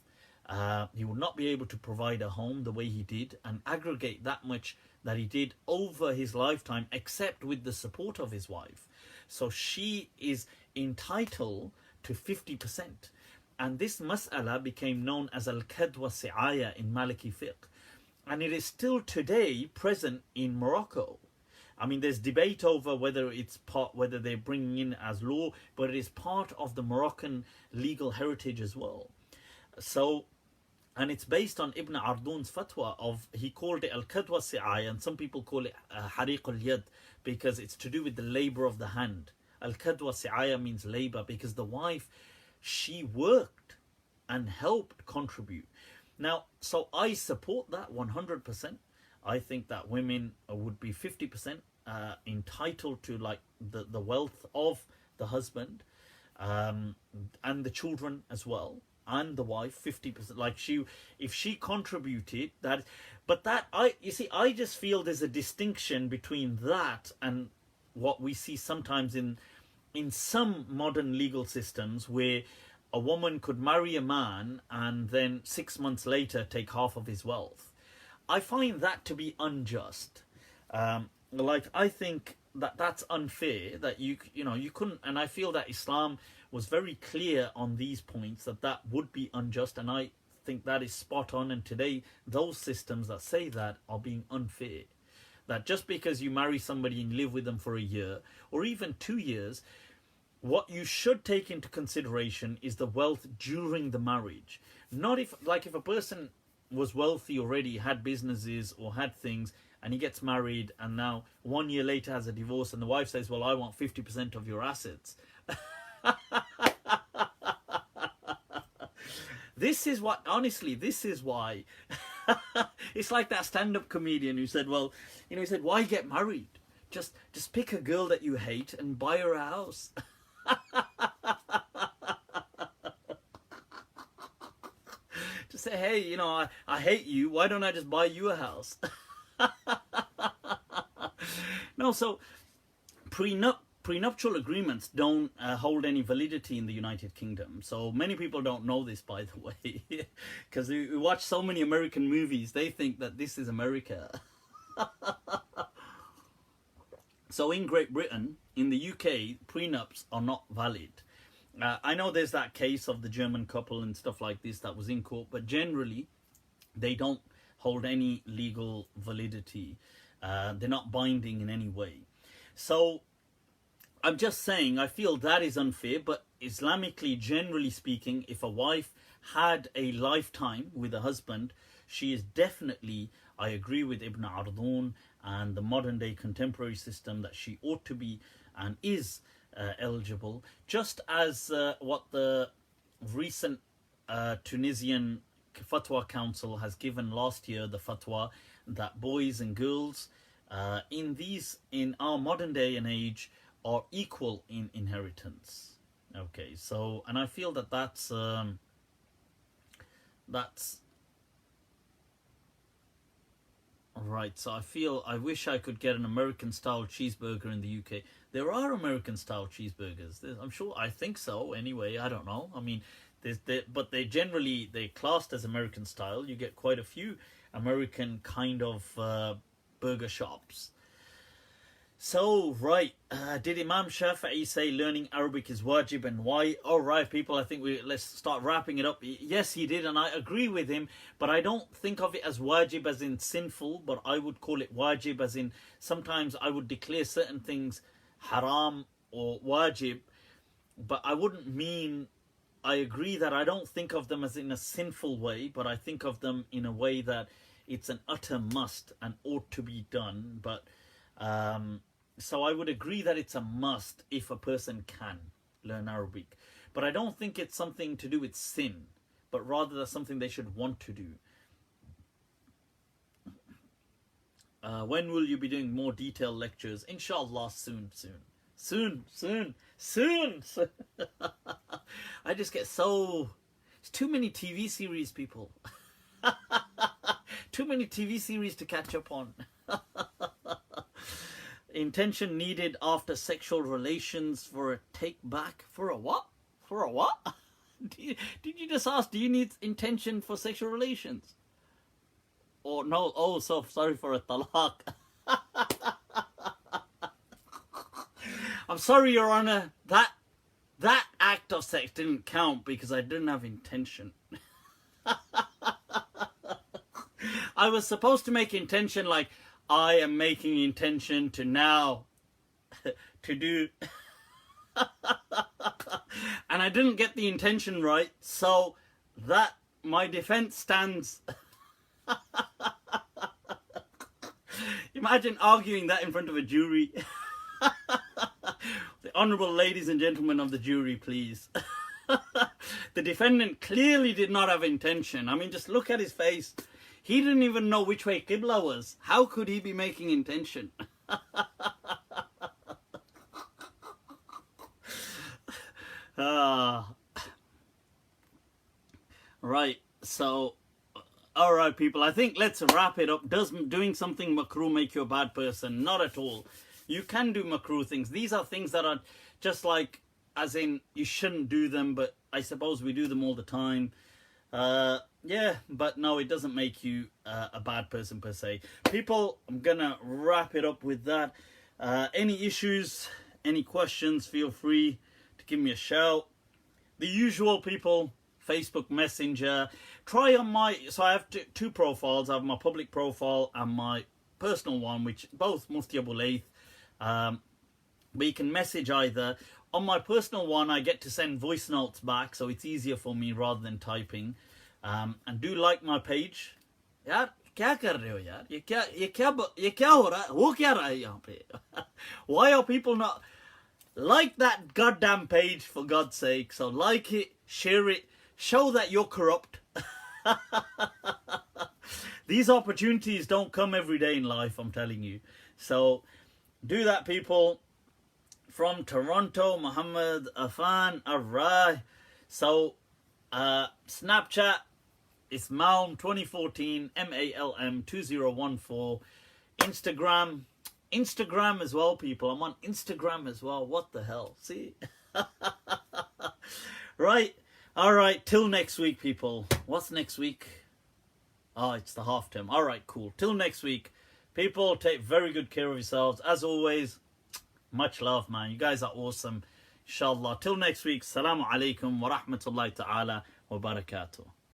Speaker 1: He would not be able to provide a home the way he did and aggregate that much that he did over his lifetime, except with the support of his wife. So she is entitled to 50%. And this mas'ala became known as al-kadwa si'aya in Maliki fiqh. And it is still today present in Morocco. I mean, there's debate over whether they're bringing in as law, but it is part of the Moroccan legal heritage as well. So, and it's based on Ibn Ardun's fatwa he called it al-kadwa si'aya, and some people call it hariq al-yad, because it's to do with the labor of the hand. Al-kadwa si'aya means labor, because the wife, she worked and helped contribute. Now, so I support that 100%. I think that women would be 50% entitled to like the wealth of the husband, and the children as well, and the wife 50%. Like if she contributed that, but that I just feel there's a distinction between that and what we see sometimes in some modern legal systems, where a woman could marry a man and then 6 months later take half of his wealth. I find that to be unjust. I think that that's unfair, that you couldn't, and I feel that Islam was very clear on these points, that would be unjust, and I think that is spot on. And today those systems that say that are being unfair. That just because you marry somebody and live with them for a year or even 2 years, what you should take into consideration is the wealth during the marriage. Not if a person was wealthy already, had businesses or had things, and he gets married and now 1 year later has a divorce, and the wife says, well, I want 50% of your assets. This is why it's like that stand-up comedian who said, he said, why get married? Just pick a girl that you hate and buy her a house. Just say, hey, I hate you, why don't I just buy you a house? No, so prenuptial agreements don't hold any validity in the United Kingdom. So many people don't know this, by the way, because we watch so many American movies, they think that this is America. So in Great Britain, in the UK, prenups are not valid. I know there's that case of the German couple and stuff like this that was in court, but generally they don't hold any legal validity. They're not binding in any way. So I'm just saying, I feel that is unfair, but Islamically, generally speaking, if a wife had a lifetime with a husband, she is definitely, I agree with Ibn Ardun and the modern day contemporary system, that she ought to be and is eligible, just as what the recent Tunisian Fatwa Council has given last year, the fatwa that boys and girls in our modern day and age are equal in inheritance. Okay, so, and I feel that that's right. So I wish I could get an American style cheeseburger in the UK. There are American style cheeseburgers. I'm sure, I think so anyway, I don't know. I mean, but they're classed as American style. You get quite a few American kind of burger shops. So, right, did Imam Shafi say learning Arabic is wajib, and why? All right, people, I think let's start wrapping it up. Yes, he did, and I agree with him, but I don't think of it as wajib as in sinful, but I would call it wajib as in sometimes I would declare certain things haram or wajib, but I wouldn't mean, I agree that I don't think of them as in a sinful way, but I think of them in a way that it's an utter must and ought to be done. But so I would agree that it's a must if a person can learn Arabic. But I don't think it's something to do with sin, but rather that's something they should want to do. When will you be doing more detailed lectures? Inshallah, soon. I just get so... It's too many TV series, people. Too many TV series to catch up on. Intention needed after sexual relations for a take back. For a what? For a what? Did you just ask, do you need intention for sexual relations? Or no, oh, so sorry, for a talaq. I'm sorry, Your Honor. That act of sex didn't count because I didn't have intention. I was supposed to make intention like, I am making intention to now to do... And I didn't get the intention right, so that my defense stands. Imagine arguing that in front of a jury. The honorable ladies and gentlemen of the jury, please. The defendant clearly did not have intention. I mean, just look at his face. He didn't even know which way Qibla was. How could he be making intention? Right, so, alright people, I think let's wrap it up. Does doing something makruh make you a bad person? Not at all. You can do makruh things. These are things that are just like, as in, you shouldn't do them, but I suppose we do them all the time. Yeah, but no, it doesn't make you a bad person per se. People, I'm gonna wrap it up with that. Any issues, any questions, feel free to give me a shout. The usual, people, Facebook Messenger. Try on my, so I have two profiles. I have my public profile and my personal one, which both Mufti Abu Layth. But you can message either. On my personal one, I get to send voice notes back, so it's easier for me rather than typing. And do like my page. यार क्या कर रहे हो यार? ये क्या हो रहा है? हो क्या रहा है यहाँ पे? Why are people not like that goddamn page, for God's sake? So like it, share it, show that you're corrupt. These opportunities don't come every day in life, I'm telling you. So do that, people. From Toronto, Muhammad Afan Arrai. So Snapchat, it's Malm 2014, MALM 2014. Instagram as well, people. I'm on Instagram as well. What the hell? See? Right. All right. Till next week, people. What's next week? Oh, it's the half term. All right, cool. Till next week. People, take very good care of yourselves. As always, much love, man. You guys are awesome. Inshallah. Till next week. Assalamu alaikum wa rahmatullahi ta'ala wa barakatuh.